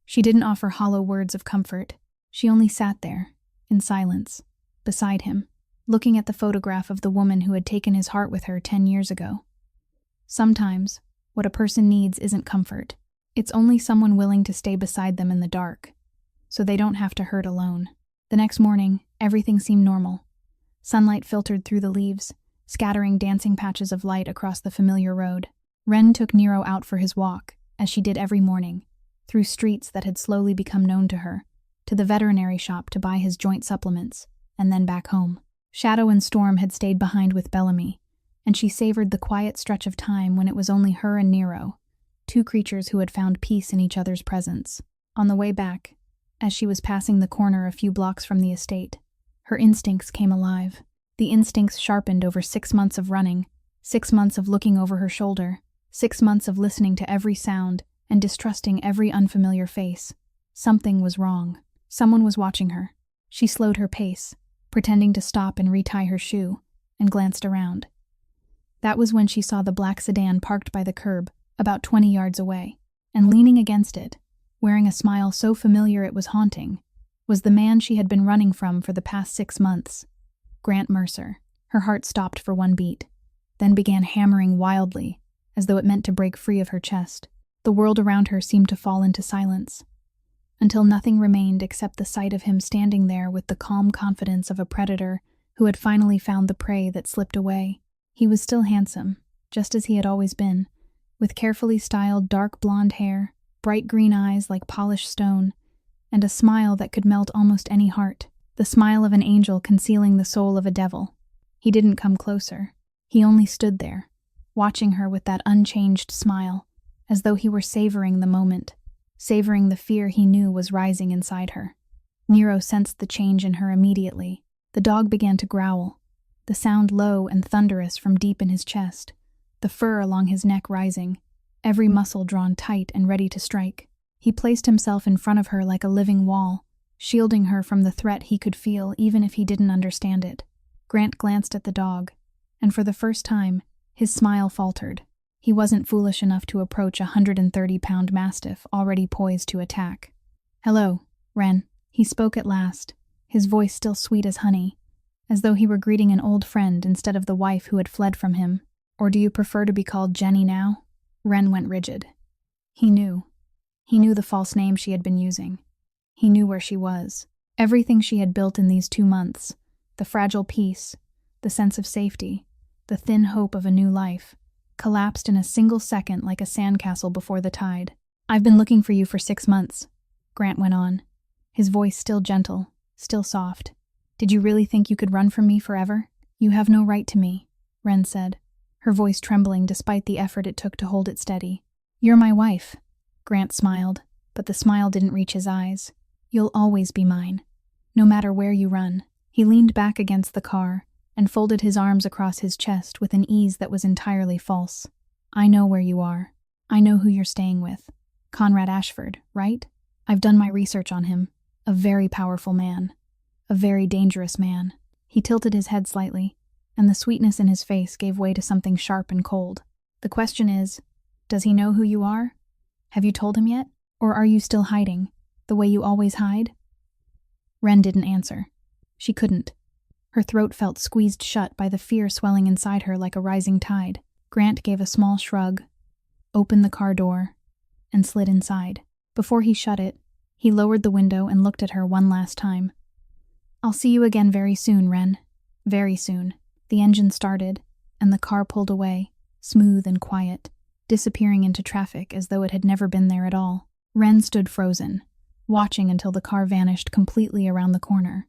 She didn't offer hollow words of comfort. She only sat there, in silence, beside him, looking at the photograph of the woman who had taken his heart with her 10 years ago. Sometimes, what a person needs isn't comfort. It's only someone willing to stay beside them in the dark, so they don't have to hurt alone. The next morning, everything seemed normal. Sunlight filtered through the leaves, scattering dancing patches of light across the familiar road. Ren took Nero out for his walk, as she did every morning, through streets that had slowly become known to her, to the veterinary shop to buy his joint supplements, and then back home. Shadow and Storm had stayed behind with Bellamy, and she savored the quiet stretch of time when it was only her and Nero, two creatures who had found peace in each other's presence. On the way back, as she was passing the corner a few blocks from the estate, her instincts came alive. The instincts sharpened over 6 months of running, 6 months of looking over her shoulder, 6 months of listening to every sound and distrusting every unfamiliar face. Something was wrong. Someone was watching her. She slowed her pace, pretending to stop and retie her shoe, and glanced around. That was when she saw the black sedan parked by the curb, about 20 yards away, and leaning against it, wearing a smile so familiar it was haunting, was the man she had been running from for the past 6 months. Grant Mercer. Her heart stopped for one beat, then began hammering wildly, as though it meant to break free of her chest. The world around her seemed to fall into silence, until nothing remained except the sight of him standing there with the calm confidence of a predator who had finally found the prey that slipped away. He was still handsome, just as he had always been, with carefully styled dark blonde hair, bright green eyes like polished stone, and a smile that could melt almost any heart, the smile of an angel concealing the soul of a devil. He didn't come closer. He only stood there, watching her with that unchanged smile, as though he were savoring the moment, savoring the fear he knew was rising inside her. Nero sensed the change in her immediately. The dog began to growl. the sound low and thunderous from deep in his chest, the fur along his neck rising, every muscle drawn tight and ready to strike. He placed himself in front of her like a living wall, shielding her from the threat he could feel even if he didn't understand it. Grant glanced at the dog, and for the first time, his smile faltered. He wasn't foolish enough to approach a 130-pound mastiff already poised to attack. "Hello, Ren," he spoke at last, his voice still sweet as honey, as though he were greeting an old friend instead of the wife who had fled from him. "Or do you prefer to be called Jenny now?" Ren went rigid. He knew. He knew the false name she had been using. He knew where she was. Everything she had built in these 2 months, the fragile peace, the sense of safety, the thin hope of a new life, collapsed in a single second like a sandcastle before the tide. "I've been looking for you for 6 months," Grant went on, his voice still gentle, still soft. "Did you really think you could run from me forever?" "You have no right to me," Ren said, her voice trembling despite the effort it took to hold it steady. "You're my wife." Grant smiled, but the smile didn't reach his eyes. "You'll always be mine, no matter where you run." He leaned back against the car and folded his arms across his chest with an ease that was entirely false. "I know where you are. I know who you're staying with. Conrad Ashford, right? I've done my research on him. A very powerful man. A very dangerous man." He tilted his head slightly, and the sweetness in his face gave way to something sharp and cold. "The question is, does he know who you are? Have you told him yet? Or are you still hiding, the way you always hide?" Ren didn't answer. She couldn't. Her throat felt squeezed shut by the fear swelling inside her like a rising tide. Grant gave a small shrug, opened the car door, and slid inside. Before he shut it, he lowered the window and looked at her one last time. "I'll see you again very soon, Ren. Very soon." The engine started, and the car pulled away, smooth and quiet, disappearing into traffic as though it had never been there at all. Ren stood frozen, watching until the car vanished completely around the corner.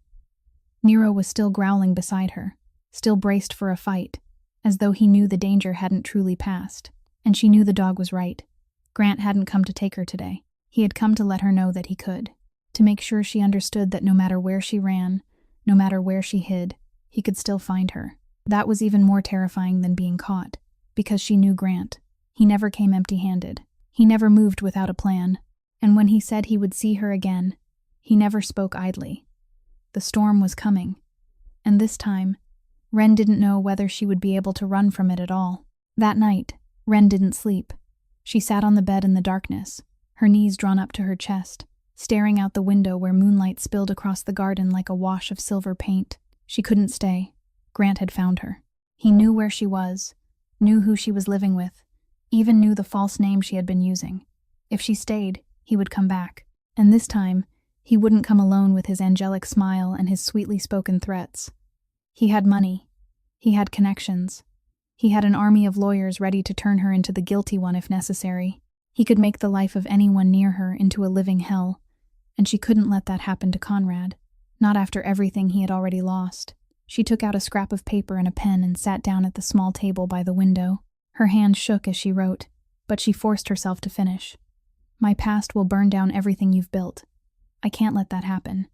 Nero was still growling beside her, still braced for a fight, as though he knew the danger hadn't truly passed. And she knew the dog was right. Grant hadn't come to take her today. He had come to let her know that he could, to make sure she understood that no matter where she ran, no matter where she hid, he could still find her. That was even more terrifying than being caught, because she knew Grant. He never came empty-handed. He never moved without a plan. And when he said he would see her again, he never spoke idly. The storm was coming. And this time, Ren didn't know whether she would be able to run from it at all. That night, Ren didn't sleep. She sat on the bed in the darkness, her knees drawn up to her chest, staring out the window where moonlight spilled across the garden like a wash of silver paint. She couldn't stay. Grant had found her. He knew where she was, knew who she was living with, even knew the false name she had been using. If she stayed, he would come back. And this time, he wouldn't come alone with his angelic smile and his sweetly spoken threats. He had money. He had connections. He had an army of lawyers ready to turn her into the guilty one if necessary. He could make the life of anyone near her into a living hell, and she couldn't let that happen to Conrad, not after everything he had already lost. She took out a scrap of paper and a pen and sat down at the small table by the window. Her hand shook as she wrote, but she forced herself to finish. "My past will burn down everything you've built. I can't let that happen.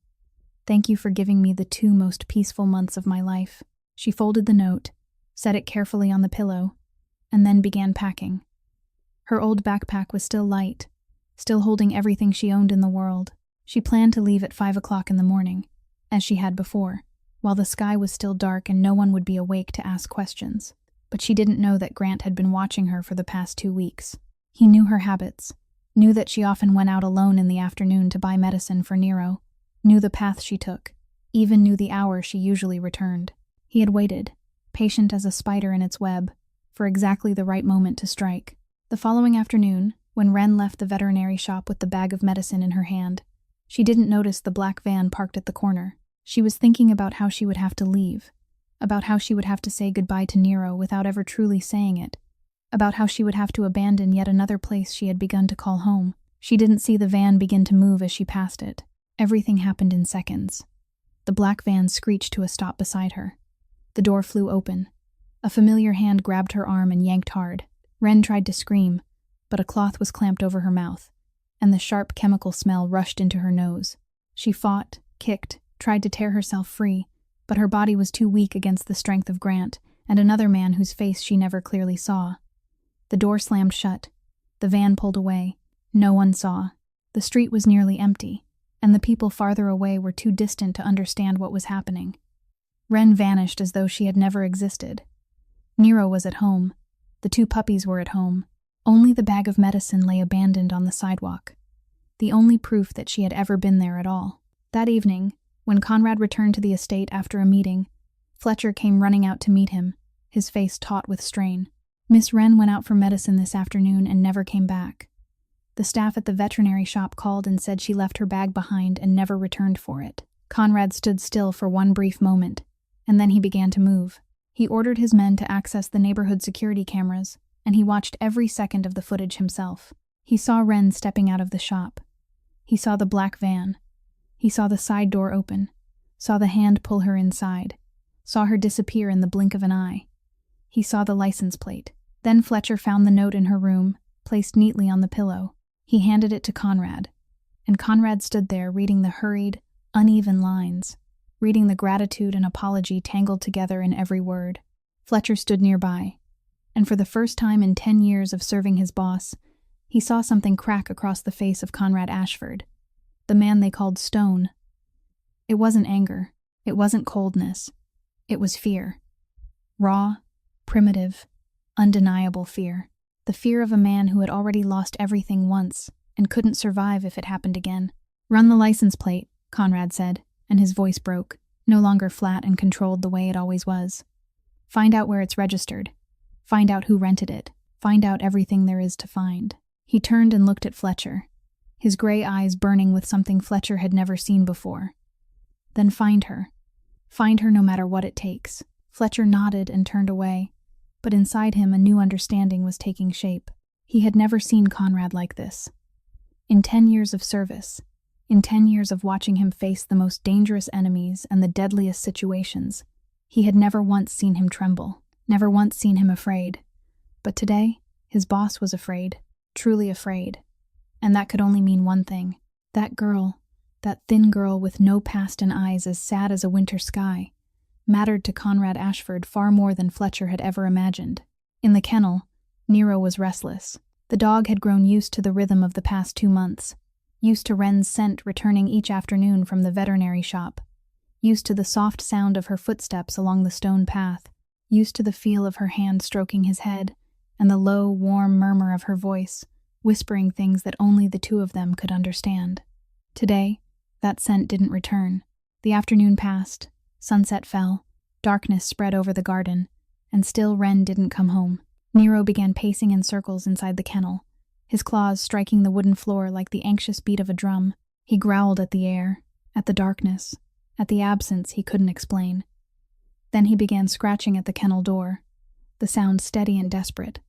Thank you for giving me the 2 most peaceful months of my life." She folded the note, set it carefully on the pillow, and then began packing. Her old backpack was still light, still holding everything she owned in the world. She planned to leave at 5 o'clock in the morning, as she had before, while the sky was still dark and no one would be awake to ask questions. But she didn't know that Grant had been watching her for the past 2 weeks. He knew her habits, knew that she often went out alone in the afternoon to buy medicine for Nero, knew the path she took, even knew the hour she usually returned. He had waited, patient as a spider in its web, for exactly the right moment to strike. The following afternoon, when Ren left the veterinary shop with the bag of medicine in her hand, she didn't notice the black van parked at the corner. She was thinking about how she would have to leave, about how she would have to say goodbye to Nero without ever truly saying it, about how she would have to abandon yet another place she had begun to call home. She didn't see the van begin to move as she passed it. Everything happened in seconds. The black van screeched to a stop beside her. The door flew open. A familiar hand grabbed her arm and yanked hard. Ren tried to scream, but a cloth was clamped over her mouth, and the sharp chemical smell rushed into her nose. She fought, kicked, tried to tear herself free, but her body was too weak against the strength of Grant and another man whose face she never clearly saw. The door slammed shut. The van pulled away. No one saw. The street was nearly empty, and the people farther away were too distant to understand what was happening. Wren vanished as though she had never existed. Nero was at home. The 2 puppies were at home. Only the bag of medicine lay abandoned on the sidewalk. The only proof that she had ever been there at all. That evening, when Conrad returned to the estate after a meeting, Fletcher came running out to meet him, his face taut with strain. Miss Wren went out for medicine this afternoon and never came back. The staff at the veterinary shop called and said she left her bag behind and never returned for it. Conrad stood still for one brief moment, and then he began to move. He ordered his men to access the neighborhood security cameras, and he watched every second of the footage himself. He saw Wren stepping out of the shop. He saw the black van. He saw the side door open, saw the hand pull her inside, saw her disappear in the blink of an eye. He saw the license plate. Then Fletcher found the note in her room, placed neatly on the pillow. He handed it to Conrad, and Conrad stood there reading the hurried, uneven lines, reading the gratitude and apology tangled together in every word. Fletcher stood nearby, and for the first time in 10 years of serving his boss, he saw something crack across the face of Conrad Ashford, the man they called Stone. It wasn't anger, it wasn't coldness, it was fear. Raw, primitive, undeniable fear. The fear of a man who had already lost everything once and couldn't survive if it happened again. "Run the license plate," Conrad said, and his voice broke, no longer flat and controlled the way it always was. "Find out where it's registered. Find out who rented it. Find out everything there is to find." He turned and looked at Fletcher, his gray eyes burning with something Fletcher had never seen before. "Then find her. Find her no matter what it takes." Fletcher nodded and turned away, but inside him a new understanding was taking shape. He had never seen Conrad like this. In 10 years of service, in 10 years of watching him face the most dangerous enemies and the deadliest situations, he had never once seen him tremble, never once seen him afraid. But today, his boss was afraid, truly afraid. And that could only mean one thing. That girl, that thin girl with no past and eyes as sad as a winter sky, mattered to Conrad Ashford far more than Fletcher had ever imagined. In the kennel, Nero was restless. The dog had grown used to the rhythm of the past 2 months, used to Wren's scent returning each afternoon from the veterinary shop, used to the soft sound of her footsteps along the stone path, used to the feel of her hand stroking his head, and the low, warm murmur of her voice, whispering things that only the 2 of them could understand. Today, that scent didn't return. The afternoon passed, sunset fell, darkness spread over the garden, and still Wren didn't come home. Nero began pacing in circles inside the kennel, his claws striking the wooden floor like the anxious beat of a drum. He growled at the air, at the darkness, at the absence he couldn't explain. Then he began scratching at the kennel door, the sound steady and desperate,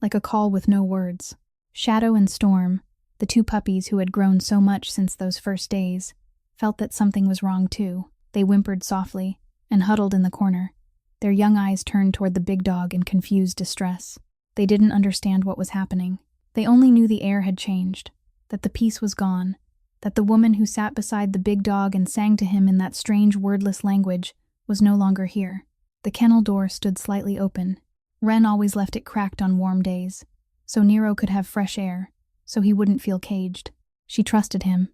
like a call with no words. Shadow and Storm, the 2 puppies who had grown so much since those first days, felt that something was wrong too. They whimpered softly and huddled in the corner, their young eyes turned toward the big dog in confused distress. They didn't understand what was happening. They only knew the air had changed, that the peace was gone, that the woman who sat beside the big dog and sang to him in that strange wordless language was no longer here. The kennel door stood slightly open. Wren always left it cracked on warm days, so Nero could have fresh air, so he wouldn't feel caged. She trusted him,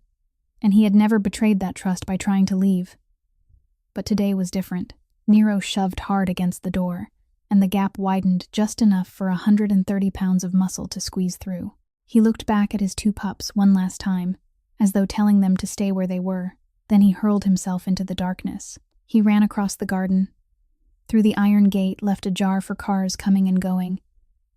and he had never betrayed that trust by trying to leave. But today was different. Nero shoved hard against the door, and the gap widened just enough for 130 pounds of muscle to squeeze through. He looked back at his 2 pups one last time, as though telling them to stay where they were. Then he hurled himself into the darkness. He ran across the garden, through the iron gate left ajar for cars coming and going,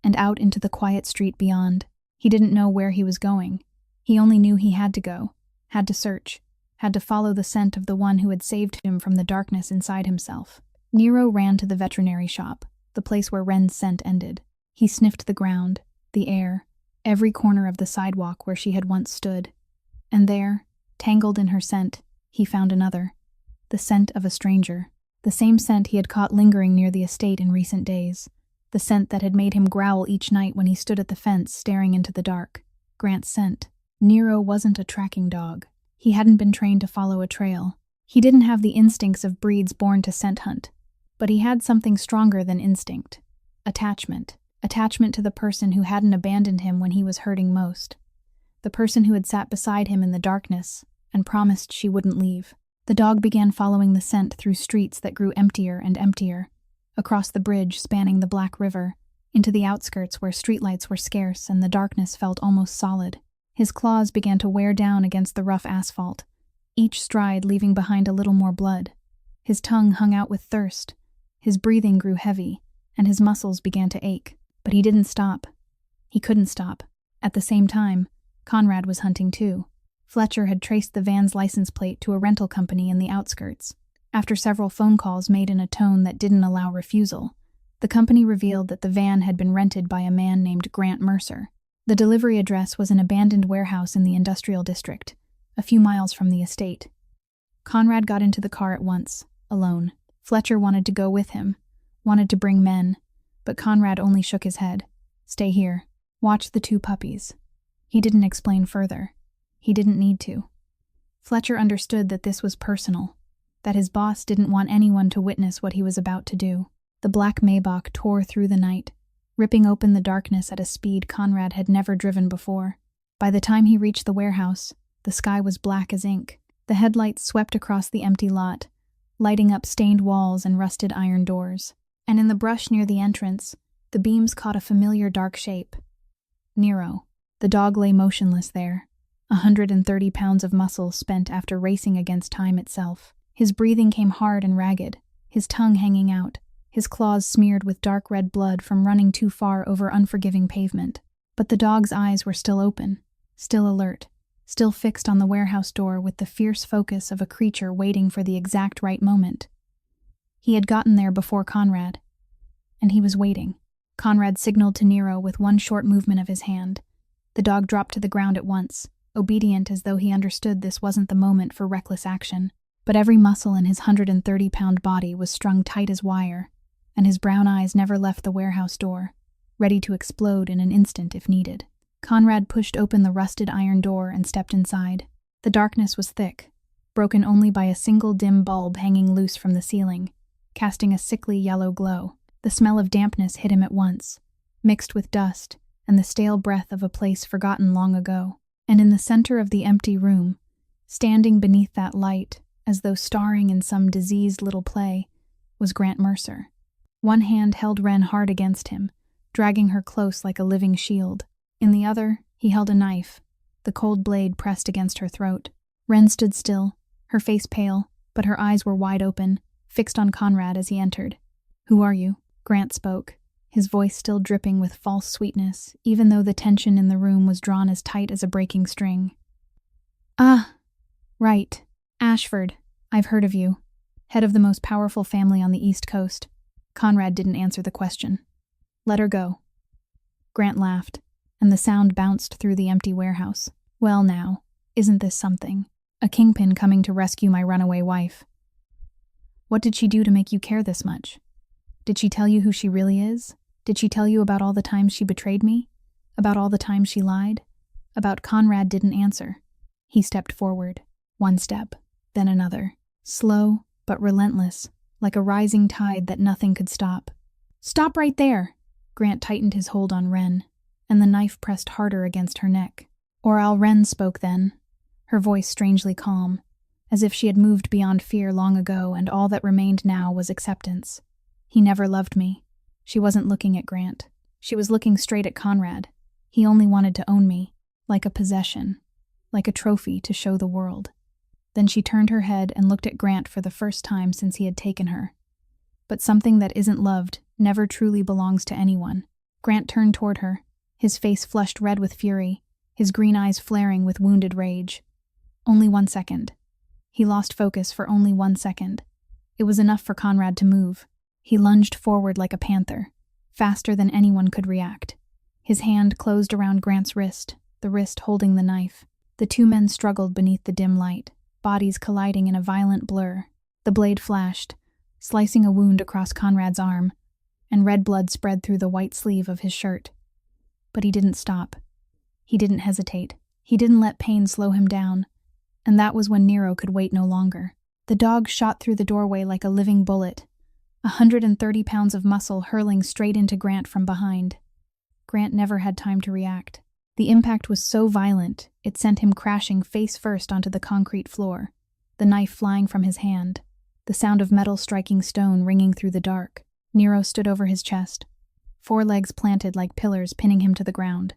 and out into the quiet street beyond. He didn't know where he was going. He only knew he had to go, had to search, had to follow the scent of the one who had saved him from the darkness inside himself. Nero ran to the veterinary shop, the place where Wren's scent ended. He sniffed the ground, the air, every corner of the sidewalk where she had once stood. And there, tangled in her scent, he found another, the scent of a stranger, the same scent he had caught lingering near the estate in recent days, the scent that had made him growl each night when he stood at the fence staring into the dark. Grant's scent. Nero wasn't a tracking dog. He hadn't been trained to follow a trail. He didn't have the instincts of breeds born to scent hunt, but he had something stronger than instinct. Attachment. Attachment to the person who hadn't abandoned him when he was hurting most. The person who had sat beside him in the darkness and promised she wouldn't leave. The dog began following the scent through streets that grew emptier and emptier, across the bridge spanning the Black River, into the outskirts where streetlights were scarce and the darkness felt almost solid. His claws began to wear down against the rough asphalt, each stride leaving behind a little more blood. His tongue hung out with thirst, his breathing grew heavy, and his muscles began to ache. But he didn't stop. He couldn't stop. At the same time, Conrad was hunting too. Fletcher had traced the van's license plate to a rental company in the outskirts. After several phone calls made in a tone that didn't allow refusal, the company revealed that the van had been rented by a man named Grant Mercer. The delivery address was an abandoned warehouse in the industrial district, a few miles from the estate. Conrad got into the car at once, alone. Fletcher wanted to go with him, wanted to bring men, but Conrad only shook his head. Stay here. Watch the 2 puppies. He didn't explain further. He didn't need to. Fletcher understood that this was personal, that his boss didn't want anyone to witness what he was about to do. The black Maybach tore through the night, ripping open the darkness at a speed Conrad had never driven before. By the time he reached the warehouse, the sky was black as ink. The headlights swept across the empty lot, lighting up stained walls and rusted iron doors. And in the brush near the entrance, the beams caught a familiar dark shape. Nero. The dog lay motionless there, 130 pounds of muscle spent after racing against time itself. His breathing came hard and ragged, his tongue hanging out, his claws smeared with dark red blood from running too far over unforgiving pavement. But the dog's eyes were still open, still alert, still fixed on the warehouse door with the fierce focus of a creature waiting for the exact right moment. He had gotten there before Conrad, and he was waiting. Conrad signaled to Nero with one short movement of his hand. The dog dropped to the ground at once, obedient as though he understood this wasn't the moment for reckless action. But every muscle in his 130-pound body was strung tight as wire, and his brown eyes never left the warehouse door, ready to explode in an instant if needed. Conrad pushed open the rusted iron door and stepped inside. The darkness was thick, broken only by a single dim bulb hanging loose from the ceiling, casting a sickly yellow glow. The smell of dampness hit him at once, mixed with dust and the stale breath of a place forgotten long ago. And in the center of the empty room, standing beneath that light, as though starring in some diseased little play, was Grant Mercer. One hand held Wren hard against him, dragging her close like a living shield. In the other, he held a knife, the cold blade pressed against her throat. Wren stood still, her face pale, but her eyes were wide open, fixed on Conrad as he entered. "Who are you?" Grant spoke, his voice still dripping with false sweetness, even though the tension in the room was drawn as tight as a breaking string. "Ah, right. Ashford. I've heard of you. Head of the most powerful family on the East Coast." Conrad didn't answer the question. "Let her go." Grant laughed, and the sound bounced through the empty warehouse. "Well now, isn't this something? A kingpin coming to rescue my runaway wife. What did she do to make you care this much? Did she tell you who she really is? Did she tell you about all the times she betrayed me? About all the times she lied? About Conrad didn't answer. He stepped forward, one step, then another, slow but relentless, like a rising tide that nothing could stop. "Stop right there!" Grant tightened his hold on Wren, and the knife pressed harder against her neck. Wren spoke then, her voice strangely calm, as if she had moved beyond fear long ago and all that remained now was acceptance. "He never loved me." She wasn't looking at Grant. She was looking straight at Conrad. He only wanted to own me, like a possession, like a trophy to show the world. Then she turned her head and looked at Grant for the first time since he had taken her. But something that isn't loved never truly belongs to anyone. Grant turned toward her, his face flushed red with fury, his green eyes flaring with wounded rage. Only 1 second. He lost focus for only 1 second. It was enough for Conrad to move. He lunged forward like a panther, faster than anyone could react. His hand closed around Grant's wrist, the wrist holding the knife. The 2 men struggled beneath the dim light, bodies colliding in a violent blur. The blade flashed, slicing a wound across Conrad's arm, and red blood spread through the white sleeve of his shirt. But he didn't stop. He didn't hesitate. He didn't let pain slow him down. And that was when Nero could wait no longer. The dog shot through the doorway like a living bullet, 130 pounds of muscle hurling straight into Grant from behind. Grant never had time to react. The impact was so violent, it sent him crashing face first onto the concrete floor, the knife flying from his hand, the sound of metal striking stone ringing through the dark. Nero stood over his chest, 4 legs planted like pillars pinning him to the ground.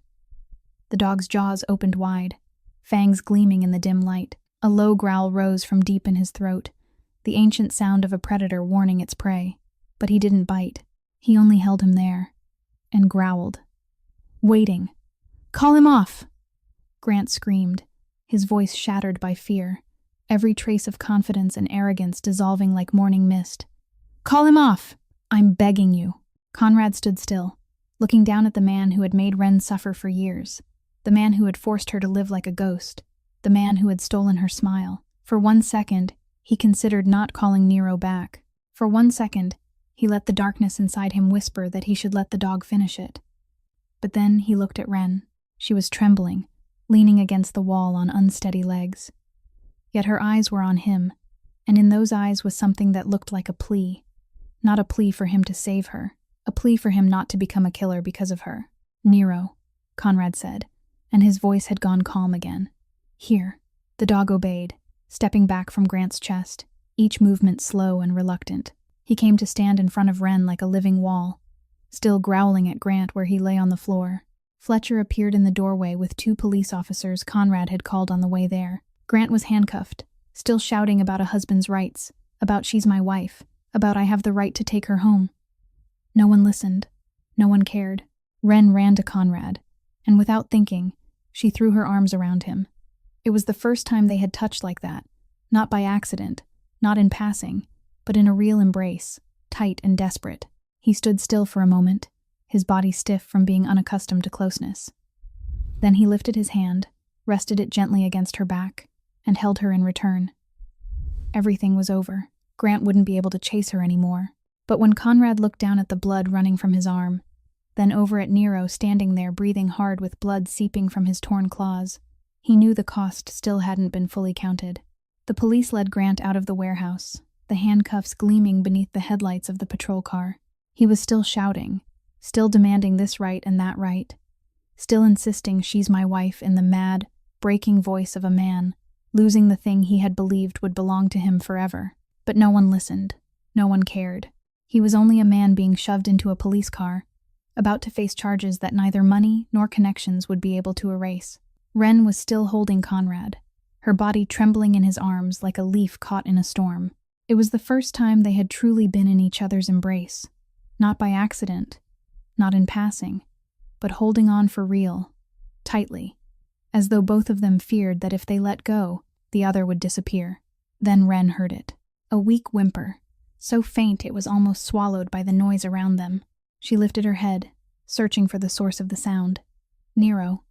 The dog's jaws opened wide, fangs gleaming in the dim light. A low growl rose from deep in his throat, the ancient sound of a predator warning its prey. But he didn't bite. He only held him there, and growled. Waiting. "Call him off!" Grant screamed, his voice shattered by fear, every trace of confidence and arrogance dissolving like morning mist. "Call him off! I'm begging you." Conrad stood still, looking down at the man who had made Ren suffer for years, the man who had forced her to live like a ghost, the man who had stolen her smile. For 1 second, he considered not calling Nero back. For 1 second, he let the darkness inside him whisper that he should let the dog finish it. But then he looked at Ren. She was trembling, leaning against the wall on unsteady legs. Yet her eyes were on him, and in those eyes was something that looked like a plea. Not a plea for him to save her, a plea for him not to become a killer because of her. "Nero," Conrad said, and his voice had gone calm again. "Here." The dog obeyed, stepping back from Grant's chest, each movement slow and reluctant. He came to stand in front of Ren like a living wall, still growling at Grant where he lay on the floor. Fletcher appeared in the doorway with 2 police officers Conrad had called on the way there. Grant was handcuffed, still shouting about a husband's rights, about "she's my wife," about "I have the right to take her home." No one listened. No one cared. Ren ran to Conrad, and without thinking, she threw her arms around him. It was the first time they had touched like that, not by accident, not in passing, but in a real embrace, tight and desperate. He stood still for a moment, his body stiff from being unaccustomed to closeness. Then he lifted his hand, rested it gently against her back, and held her in return. Everything was over. Grant wouldn't be able to chase her anymore. But when Conrad looked down at the blood running from his arm, then over at Nero standing there breathing hard with blood seeping from his torn claws, he knew the cost still hadn't been fully counted. The police led Grant out of the warehouse, the handcuffs gleaming beneath the headlights of the patrol car. He was still shouting, still demanding this right and that right, still insisting "she's my wife" in the mad, breaking voice of a man, losing the thing he had believed would belong to him forever. But no one listened. No one cared. He was only a man being shoved into a police car, about to face charges that neither money nor connections would be able to erase. Ren was still holding Conrad, her body trembling in his arms like a leaf caught in a storm. It was the first time they had truly been in each other's embrace, not by accident, not in passing, but holding on for real, tightly, as though both of them feared that if they let go, the other would disappear. Then Ren heard it. A weak whimper, so faint it was almost swallowed by the noise around them. She lifted her head, searching for the source of the sound. Nero.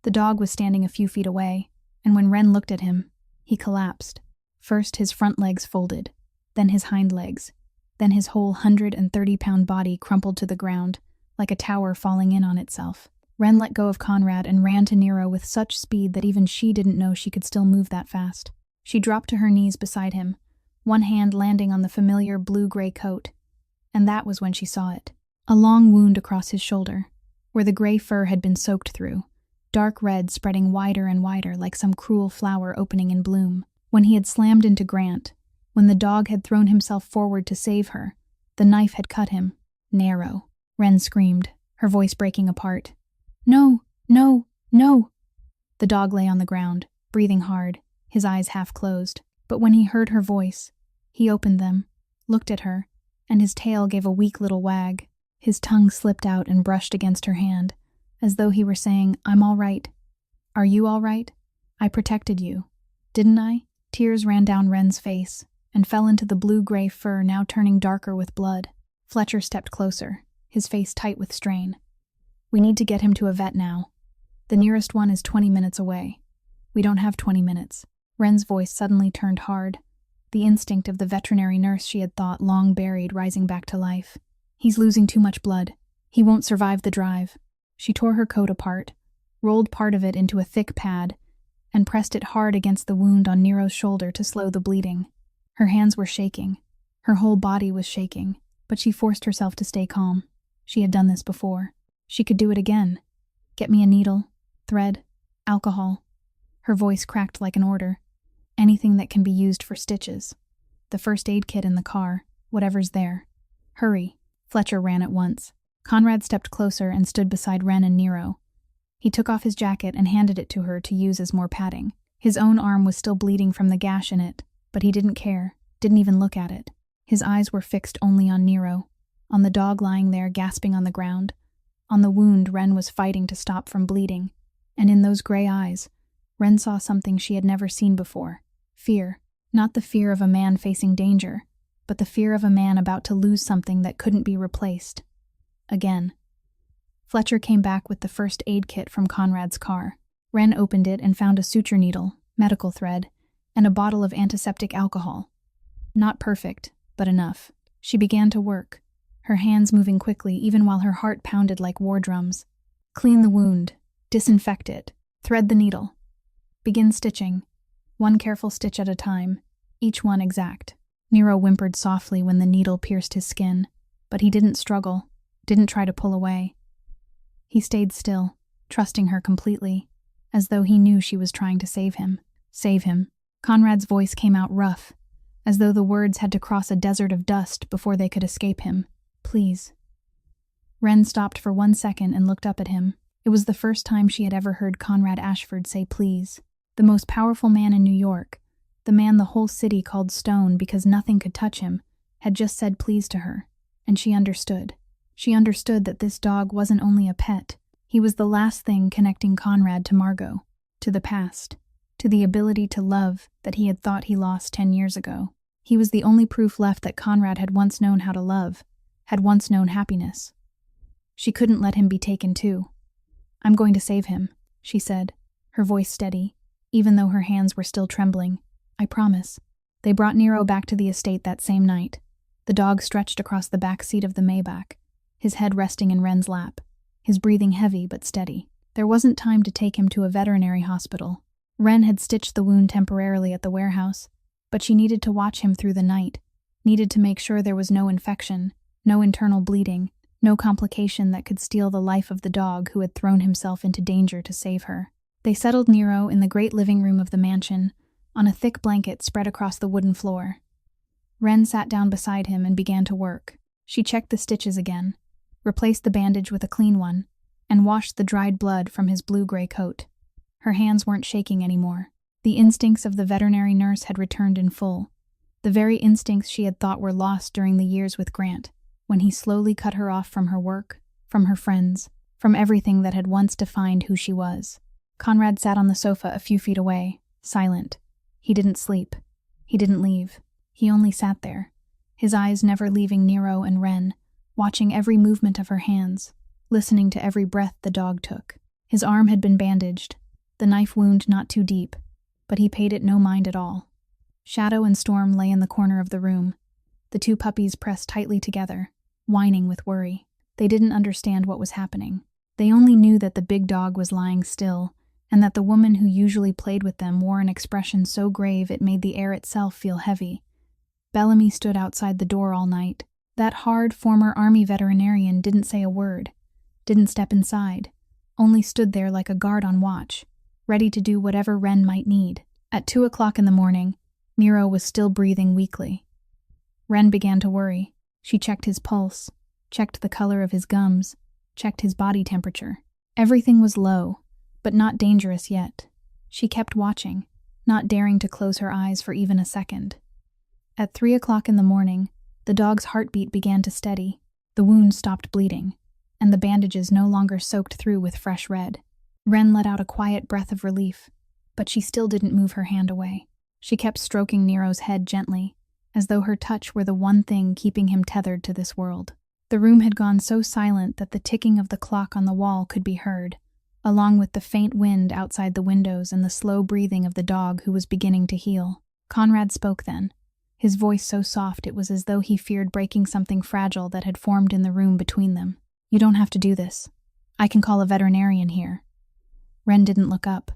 The dog was standing a few feet away, and when Ren looked at him, he collapsed. First his front legs folded, then his hind legs, then his whole 130-pound body crumpled to the ground, like a tower falling in on itself. Ren let go of Conrad and ran to Nero with such speed that even she didn't know she could still move that fast. She dropped to her knees beside him, one hand landing on the familiar blue-gray coat, and that was when she saw it. A long wound across his shoulder, where the gray fur had been soaked through, dark red spreading wider and wider like some cruel flower opening in bloom. When he had slammed into Grant, when the dog had thrown himself forward to save her, the knife had cut him. "Nero," Ren screamed, her voice breaking apart. "No, no, no!" The dog lay on the ground, breathing hard, his eyes half closed. But when he heard her voice, he opened them, looked at her, and his tail gave a weak little wag. His tongue slipped out and brushed against her hand, as though he were saying, "I'm all right. Are you all right? I protected you, didn't I?" Tears ran down Ren's face and fell into the blue-gray fur now turning darker with blood. Fletcher stepped closer, his face tight with strain. "We need to get him to a vet now. The nearest one is 20 minutes away. We don't have 20 minutes. Ren's voice suddenly turned hard, the instinct of the veterinary nurse she had thought long buried rising back to life. "He's losing too much blood. He won't survive the drive." She tore her coat apart, rolled part of it into a thick pad, and pressed it hard against the wound on Nero's shoulder to slow the bleeding. Her hands were shaking. Her whole body was shaking, but she forced herself to stay calm. She had done this before. She could do it again. Get me a needle, thread, alcohol. Her voice cracked like an order. Anything that can be used for stitches. The first aid kit in the car, whatever's there. Hurry. Fletcher ran at once. Conrad stepped closer and stood beside Ren and Nero. He took off his jacket and handed it to her to use as more padding. His own arm was still bleeding from the gash in it, but he didn't care, didn't even look at it. His eyes were fixed only on Nero, on the dog lying there gasping on the ground, on the wound Ren was fighting to stop from bleeding. And in those gray eyes, Ren saw something she had never seen before. Fear. Not the fear of a man facing danger, but the fear of a man about to lose something that couldn't be replaced. Again. Fletcher came back with the first aid kit from Conrad's car. Ren opened it and found a suture needle, medical thread, and a bottle of antiseptic alcohol. Not perfect, but enough. She began to work, her hands moving quickly even while her heart pounded like war drums. Clean the wound, disinfect it, thread the needle. Begin stitching, one careful stitch at a time, each one exact. Nero whimpered softly when the needle pierced his skin, but he didn't struggle, didn't try to pull away. He stayed still, trusting her completely, as though he knew she was trying to save him. Save him. Conrad's voice came out rough, as though the words had to cross a desert of dust before they could escape him. Please. Ren stopped for 1 second and looked up at him. It was the first time she had ever heard Conrad Ashford say please. The most powerful man in New York, the man the whole city called Stone because nothing could touch him, had just said please to her, and she understood. She understood that this dog wasn't only a pet. He was the last thing connecting Conrad to Margot, to the past, to the ability to love that he had thought he lost 10 years ago. He was the only proof left that Conrad had once known how to love, had once known happiness. She couldn't let him be taken too. I'm going to save him, she said, her voice steady, even though her hands were still trembling. I promise. They brought Nero back to the estate that same night. The dog stretched across the back seat of the Maybach, his head resting in Ren's lap, his breathing heavy but steady. There wasn't time to take him to a veterinary hospital. Ren had stitched the wound temporarily at the warehouse, but she needed to watch him through the night, needed to make sure there was no infection, no internal bleeding, no complication that could steal the life of the dog who had thrown himself into danger to save her. They settled Nero in the great living room of the mansion, on a thick blanket spread across the wooden floor. Ren sat down beside him and began to work. She checked the stitches again, replaced the bandage with a clean one, and washed the dried blood from his blue-gray coat. Her hands weren't shaking anymore. The instincts of the veterinary nurse had returned in full, the very instincts she had thought were lost during the years with Grant, when he slowly cut her off from her work, from her friends, from everything that had once defined who she was. Conrad sat on the sofa a few feet away, silent. He didn't sleep. He didn't leave. He only sat there, his eyes never leaving Nero and Ren, watching every movement of her hands, listening to every breath the dog took. His arm had been bandaged, the knife wound not too deep, but he paid it no mind at all. Shadow and Storm lay in the corner of the room, the two puppies pressed tightly together, whining with worry. They didn't understand what was happening. They only knew that the big dog was lying still, and that the woman who usually played with them wore an expression so grave it made the air itself feel heavy. Bellamy stood outside the door all night. That hard former Army veterinarian didn't say a word, didn't step inside, only stood there like a guard on watch, ready to do whatever Ren might need. At 2 o'clock in the morning, Nero was still breathing weakly. Ren began to worry. She checked his pulse, checked the color of his gums, checked his body temperature. Everything was low, but not dangerous yet. She kept watching, not daring to close her eyes for even a second. At 3 o'clock in the morning, the dog's heartbeat began to steady, the wound stopped bleeding, and the bandages no longer soaked through with fresh red. Ren let out a quiet breath of relief, but she still didn't move her hand away. She kept stroking Nero's head gently, as though her touch were the one thing keeping him tethered to this world. The room had gone so silent that the ticking of the clock on the wall could be heard, along with the faint wind outside the windows and the slow breathing of the dog who was beginning to heal. Conrad spoke then, his voice so soft it was as though he feared breaking something fragile that had formed in the room between them. You don't have to do this. I can call a veterinarian here. Ren didn't look up.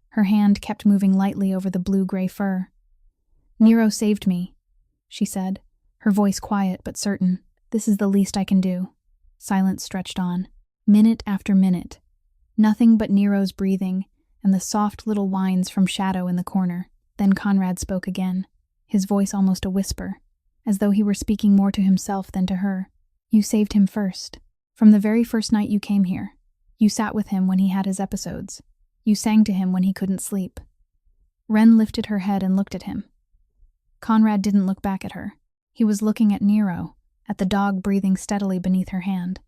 Her hand kept moving lightly over the blue-gray fur. Nero saved me, she said, her voice quiet but certain. This is the least I can do. Silence stretched on, minute after minute. Nothing but Nero's breathing and the soft little whines from Shadow in the corner. Then Conrad spoke again, his voice almost a whisper, as though he were speaking more to himself than to her. You saved him first. From the very first night you came here. You sat with him when he had his episodes. You sang to him when he couldn't sleep. Ren lifted her head and looked at him. Conrad didn't look back at her. He was looking at Nero, at the dog breathing steadily beneath her hand.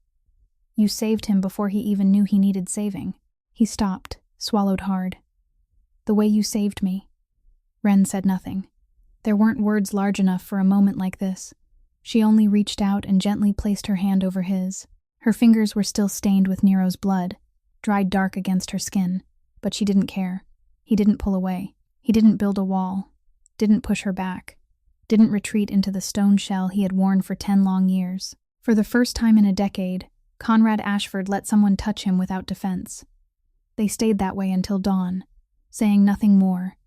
You saved him before he even knew he needed saving. He stopped, swallowed hard. The way you saved me. Ren said nothing. There weren't words large enough for a moment like this. She only reached out and gently placed her hand over his. Her fingers were still stained with Nero's blood, dried dark against her skin, but she didn't care. He didn't pull away. He didn't build a wall, didn't push her back, didn't retreat into the stone shell he had worn for 10 long years. For the first time in a decade, Conrad Ashford let someone touch him without defense. They stayed that way until dawn, saying nothing more,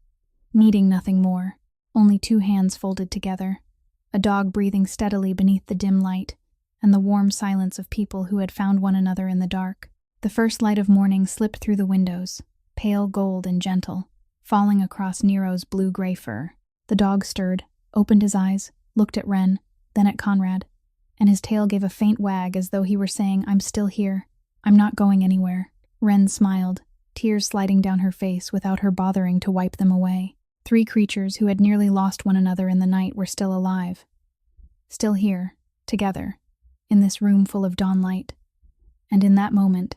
needing nothing more, only two hands folded together, a dog breathing steadily beneath the dim light, and the warm silence of people who had found one another in the dark. The first light of morning slipped through the windows, pale gold and gentle, falling across Nero's blue-gray fur. The dog stirred, opened his eyes, looked at Ren, then at Conrad, and his tail gave a faint wag as though he were saying, I'm still here. I'm not going anywhere. Ren smiled, tears sliding down her face without her bothering to wipe them away. 3 creatures who had nearly lost one another in the night were still alive. Still here, together, in this room full of dawn light. And in that moment,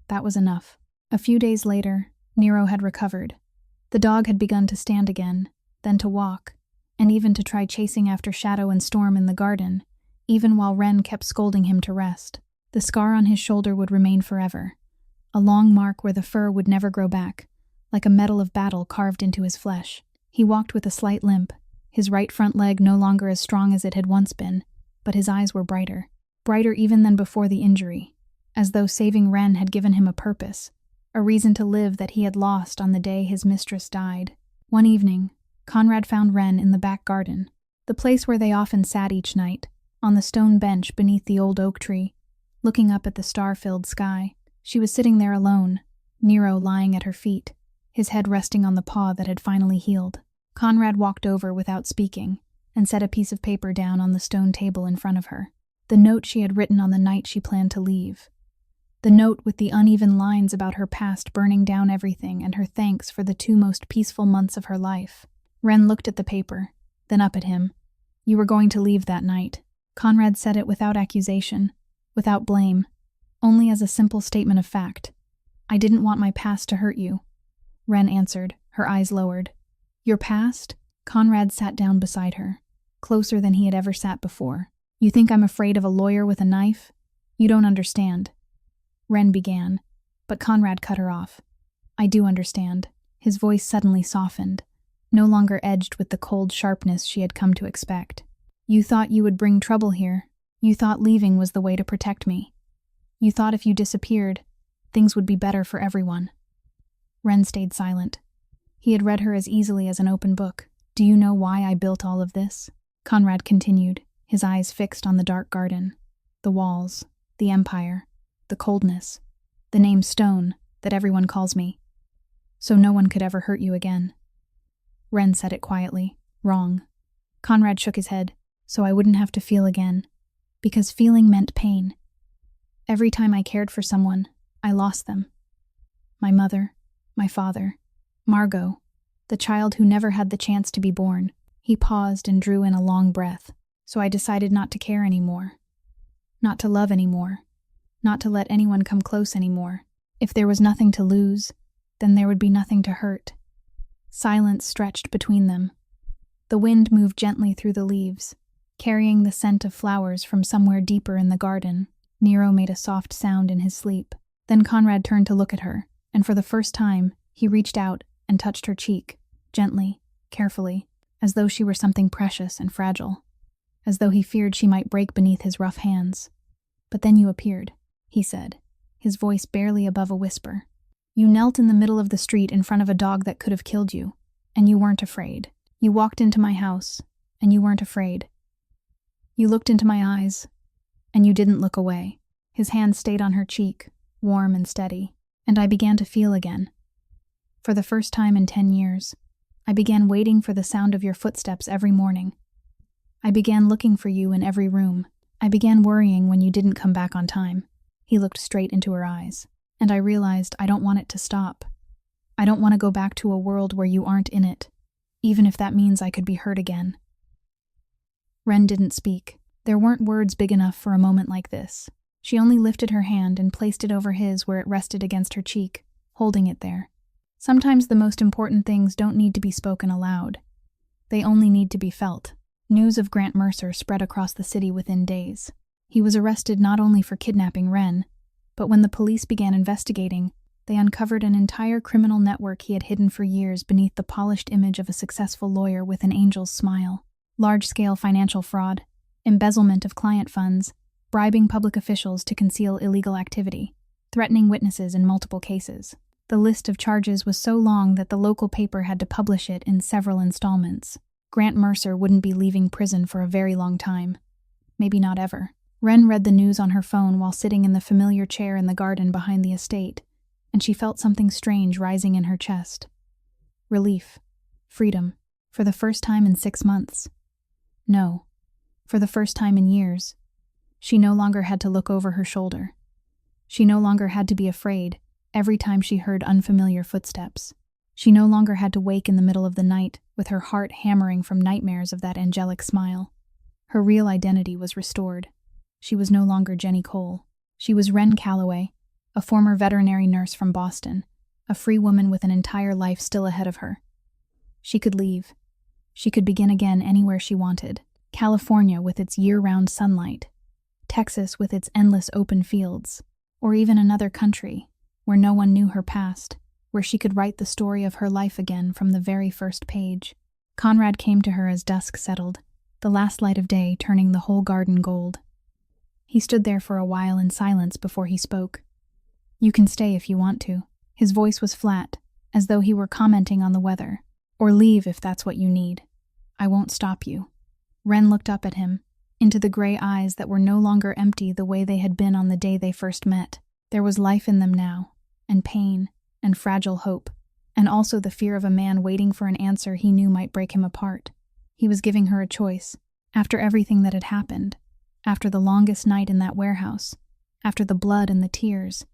that was enough. A few days later, Nero had recovered. The dog had begun to stand again, then to walk, and even to try chasing after Shadow and Storm in the garden, even while Ren kept scolding him to rest. The scar on his shoulder would remain forever, a long mark where the fur would never grow back, like a medal of battle carved into his flesh. He walked with a slight limp, his right front leg no longer as strong as it had once been, but his eyes were brighter even than before the injury, as though saving Ren had given him a purpose, a reason to live that he had lost on the day his mistress died. One evening, Conrad found Ren in the back garden, the place where they often sat each night, on the stone bench beneath the old oak tree, looking up at the star-filled sky. She was sitting there alone, Nero lying at her feet, his head resting on the paw that had finally healed. Conrad walked over without speaking and set a piece of paper down on the stone table in front of her. The note she had written on the night she planned to leave. The note with the uneven lines about her past burning down everything and her thanks for the 2 most peaceful months of her life. Ren looked at the paper, then up at him. You were going to leave that night. Conrad said it without accusation, without blame, only as a simple statement of fact. I didn't want my past to hurt you. Ren answered, her eyes lowered. Your past? Conrad sat down beside her, closer than he had ever sat before. You think I'm afraid of a lawyer with a knife? You don't understand. Ren began, but Conrad cut her off. I do understand. His voice suddenly softened, no longer edged with the cold sharpness she had come to expect. You thought you would bring trouble here. You thought leaving was the way to protect me. You thought if you disappeared, things would be better for everyone. Ren stayed silent. He had read her as easily as an open book. Do you know why I built all of this? Conrad continued, his eyes fixed on the dark garden, the walls, the empire, the coldness, the name Stone that everyone calls me. So no one could ever hurt you again. Ren said it quietly. Wrong. Conrad shook his head. So I wouldn't have to feel again. Because feeling meant pain. Every time I cared for someone, I lost them. My mother, my father, Margot, the child who never had the chance to be born. He paused and drew in a long breath. So I decided not to care anymore. Not to love anymore. Not to let anyone come close anymore. If there was nothing to lose, then there would be nothing to hurt. Silence stretched between them. The wind moved gently through the leaves, carrying the scent of flowers from somewhere deeper in the garden. Nero made a soft sound in his sleep. Then Conrad turned to look at her, and for the first time, he reached out and touched her cheek, gently, carefully, as though she were something precious and fragile, as though he feared she might break beneath his rough hands. But then you appeared, he said, his voice barely above a whisper. You knelt in the middle of the street in front of a dog that could have killed you, and you weren't afraid. You walked into my house, and you weren't afraid. You looked into my eyes, and you didn't look away. His hand stayed on her cheek, warm and steady, and I began to feel again. For the first time in 10 years, I began waiting for the sound of your footsteps every morning. I began looking for you in every room. I began worrying when you didn't come back on time. He looked straight into her eyes, and I realized I don't want it to stop. I don't want to go back to a world where you aren't in it, even if that means I could be hurt again. Ren didn't speak. There weren't words big enough for a moment like this. She only lifted her hand and placed it over his where it rested against her cheek, holding it there. Sometimes the most important things don't need to be spoken aloud. They only need to be felt. News of Grant Mercer spread across the city within days. He was arrested not only for kidnapping Ren, but when the police began investigating, they uncovered an entire criminal network he had hidden for years beneath the polished image of a successful lawyer with an angel's smile. Large-scale financial fraud, embezzlement of client funds, bribing public officials to conceal illegal activity, threatening witnesses in multiple cases. The list of charges was so long that the local paper had to publish it in several installments. Grant Mercer wouldn't be leaving prison for a very long time. Maybe not ever. Ren read the news on her phone while sitting in the familiar chair in the garden behind the estate, and she felt something strange rising in her chest. Relief. Freedom. For the first time in 6 months. No. For the first time in years. She no longer had to look over her shoulder. She no longer had to be afraid every time she heard unfamiliar footsteps. She no longer had to wake in the middle of the night with her heart hammering from nightmares of that angelic smile. Her real identity was restored. She was no longer Jenny Cole. She was Ren Calloway, a former veterinary nurse from Boston, a free woman with an entire life still ahead of her. She could leave. She could begin again anywhere she wanted. California with its year-round sunlight, Texas with its endless open fields, or even another country where no one knew her past, where she could write the story of her life again from the very first page. Conrad came to her as dusk settled, the last light of day turning the whole garden gold. He stood there for a while in silence before he spoke. "You can stay if you want to." His voice was flat, as though he were commenting on the weather. "Or leave if that's what you need. I won't stop you." Ren looked up at him, into the gray eyes that were no longer empty the way they had been on the day they first met. There was life in them now, and pain, and fragile hope, and also the fear of a man waiting for an answer he knew might break him apart. He was giving her a choice, after everything that had happened, after the longest night in that warehouse, after the blood and the tears.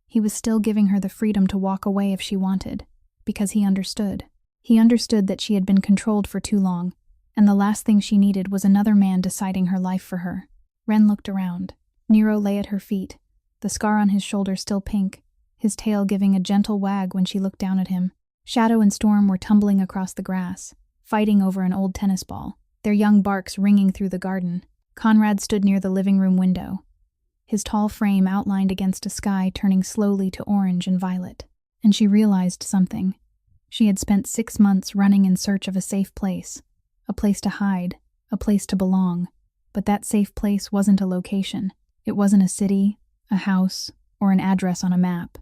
He was still giving her the freedom to walk away if she wanted, because he understood. He understood that she had been controlled for too long, and the last thing she needed was another man deciding her life for her. Ren looked around. Nero lay at her feet, the scar on his shoulder still pink, his tail giving a gentle wag when she looked down at him. Shadow and Storm were tumbling across the grass, fighting over an old tennis ball, their young barks ringing through the garden. Conrad stood near the living room window, his tall frame outlined against a sky turning slowly to orange and violet. And she realized something. She had spent 6 months running in search of a safe place to hide, a place to belong. But that safe place wasn't a location. It wasn't a city, a house, or an address on a map.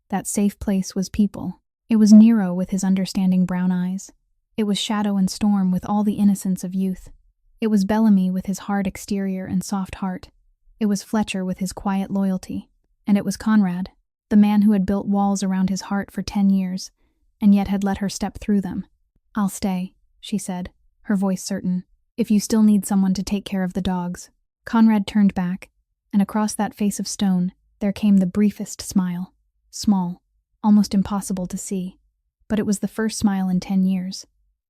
That safe place was people. It was Nero with his understanding brown eyes. It was Shadow and Storm with all the innocence of youth. It was Bellamy with his hard exterior and soft heart. It was Fletcher with his quiet loyalty. And it was Conrad, the man who had built walls around his heart for 10 years, and yet had let her step through them. "I'll stay," she said, her voice certain, "if you still need someone to take care of the dogs." Conrad turned back, and across that face of stone there came the briefest smile. Small, almost impossible to see, but it was the first smile in 10 years.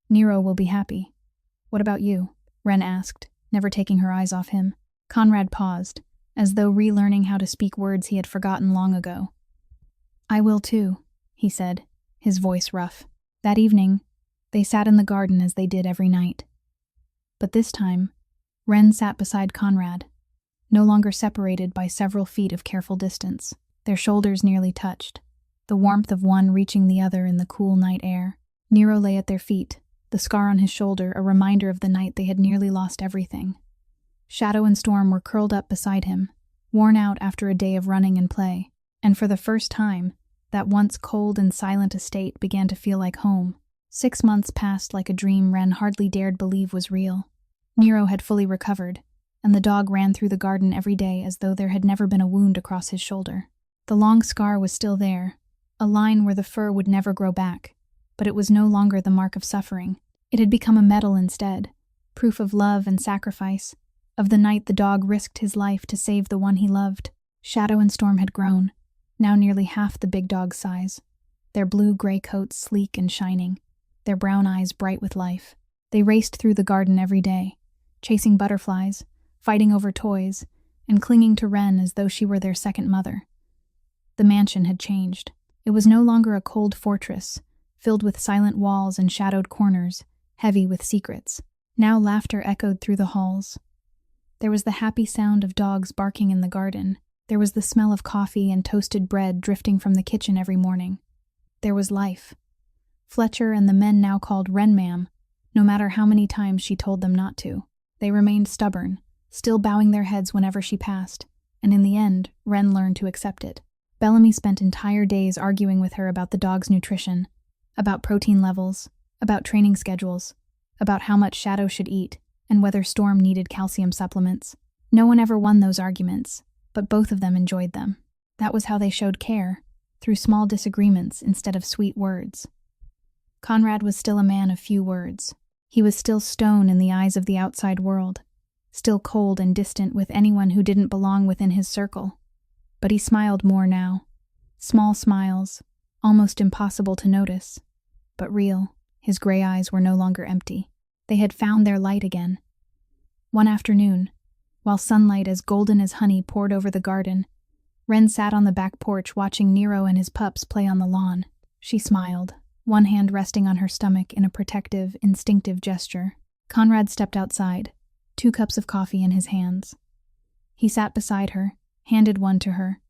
"Nero will be happy." "What about you?" Ren asked, never taking her eyes off him. Conrad paused, as though relearning how to speak words he had forgotten long ago. "I will too," he said, his voice rough. That evening, they sat in the garden as they did every night. But this time, Ren sat beside Conrad, no longer separated by several feet of careful distance. Their shoulders nearly touched, the warmth of one reaching the other in the cool night air. Nero lay at their feet, the scar on his shoulder a reminder of the night they had nearly lost everything. Shadow and Storm were curled up beside him, worn out after a day of running and play, and for the first time, that once cold and silent estate began to feel like home. 6 months passed like a dream Ren hardly dared believe was real. Nero had fully recovered, and the dog ran through the garden every day as though there had never been a wound across his shoulder. The long scar was still there, a line where the fur would never grow back, but it was no longer the mark of suffering. It had become a medal instead, proof of love and sacrifice, of the night the dog risked his life to save the one he loved. Shadow and Storm had grown, now nearly half the big dog's size, their blue-gray coats sleek and shining, their brown eyes bright with life. They raced through the garden every day, chasing butterflies, fighting over toys, and clinging to Ren as though she were their second mother. The mansion had changed. It was no longer a cold fortress, filled with silent walls and shadowed corners, heavy with secrets. Now laughter echoed through the halls. There was the happy sound of dogs barking in the garden. There was the smell of coffee and toasted bread drifting from the kitchen every morning. There was life. Fletcher and the men now called Ren Ma'am, no matter how many times she told them not to. They remained stubborn, still bowing their heads whenever she passed, and in the end, Ren learned to accept it. Bellamy spent entire days arguing with her about the dog's nutrition, about protein levels, about training schedules, about how much Shadow should eat, and whether Storm needed calcium supplements. No one ever won those arguments, but both of them enjoyed them. That was how they showed care, through small disagreements instead of sweet words. Conrad was still a man of few words. He was still stone in the eyes of the outside world, still cold and distant with anyone who didn't belong within his circle. But he smiled more now. Small smiles, almost impossible to notice, but real. His gray eyes were no longer empty. They had found their light again. One afternoon, while sunlight as golden as honey poured over the garden, Ren sat on the back porch watching Nero and his pups play on the lawn. She smiled, one hand resting on her stomach in a protective, instinctive gesture. Conrad stepped outside, 2 cups of coffee in his hands. He sat beside her, handed one to her,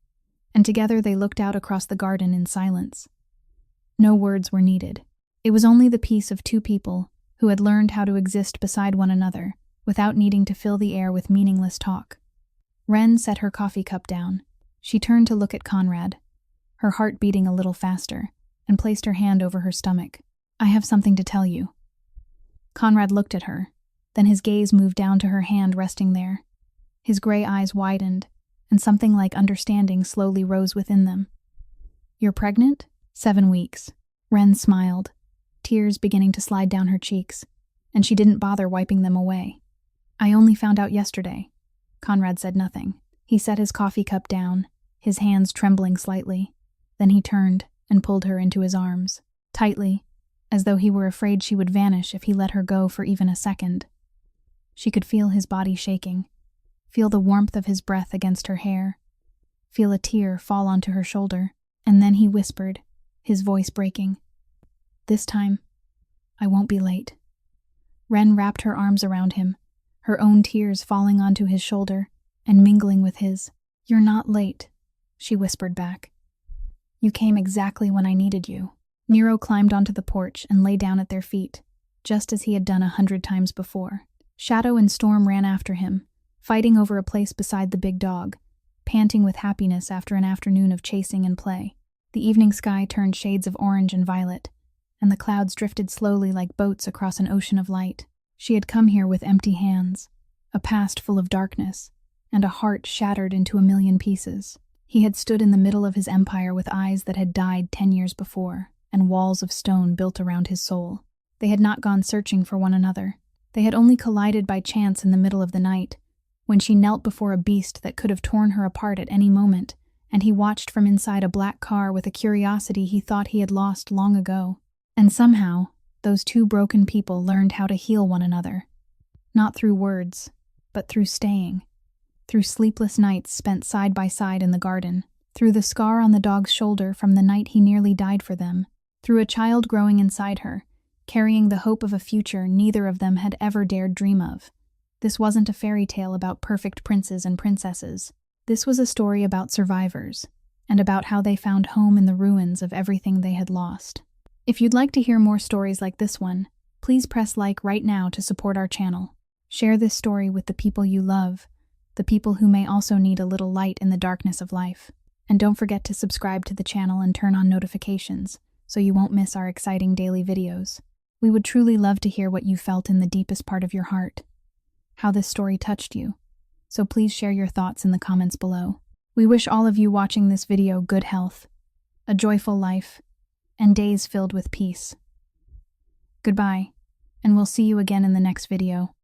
and together they looked out across the garden in silence. No words were needed. It was only the peace of 2 people who had learned how to exist beside one another without needing to fill the air with meaningless talk. Ren set her coffee cup down. She turned to look at Conrad, her heart beating a little faster, and placed her hand over her stomach. "I have something to tell you." Conrad looked at her, then his gaze moved down to her hand resting there. His gray eyes widened, and something like understanding slowly rose within them. "You're pregnant?" 7 weeks. Ren smiled, tears beginning to slide down her cheeks, and she didn't bother wiping them away. "I only found out yesterday." Conrad said nothing. He set his coffee cup down, his hands trembling slightly. Then he turned and pulled her into his arms, tightly, as though he were afraid she would vanish if he let her go for even a second. She could feel his body shaking, feel the warmth of his breath against her hair, feel a tear fall onto her shoulder, and then he whispered, his voice breaking, "This time, I won't be late." Ren wrapped her arms around him, her own tears falling onto his shoulder and mingling with his. "You're not late," she whispered back. "You came exactly when I needed you." Nero climbed onto the porch and lay down at their feet, just as he had done 100 times before. Shadow and Storm ran after him, fighting over a place beside the big dog, panting with happiness after an afternoon of chasing and play. The evening sky turned shades of orange and violet, and the clouds drifted slowly like boats across an ocean of light. She had come here with empty hands, a past full of darkness, and a heart shattered into a million pieces. He had stood in the middle of his empire with eyes that had died 10 years before, and walls of stone built around his soul. They had not gone searching for one another. They had only collided by chance in the middle of the night, when she knelt before a beast that could have torn her apart at any moment, and he watched from inside a black car with a curiosity he thought he had lost long ago. And somehow, those 2 broken people learned how to heal one another. Not through words, but through staying. Through sleepless nights spent side by side in the garden. Through the scar on the dog's shoulder from the night he nearly died for them. Through a child growing inside her, carrying the hope of a future neither of them had ever dared dream of. This wasn't a fairy tale about perfect princes and princesses. This was a story about survivors, and about how they found home in the ruins of everything they had lost. If you'd like to hear more stories like this one, please press like right now to support our channel. Share this story with the people you love, the people who may also need a little light in the darkness of life. And don't forget to subscribe to the channel and turn on notifications, so you won't miss our exciting daily videos. We would truly love to hear what you felt in the deepest part of your heart, how this story touched you. So please share your thoughts in the comments below. We wish all of you watching this video good health, a joyful life, and days filled with peace. Goodbye, and we'll see you again in the next video.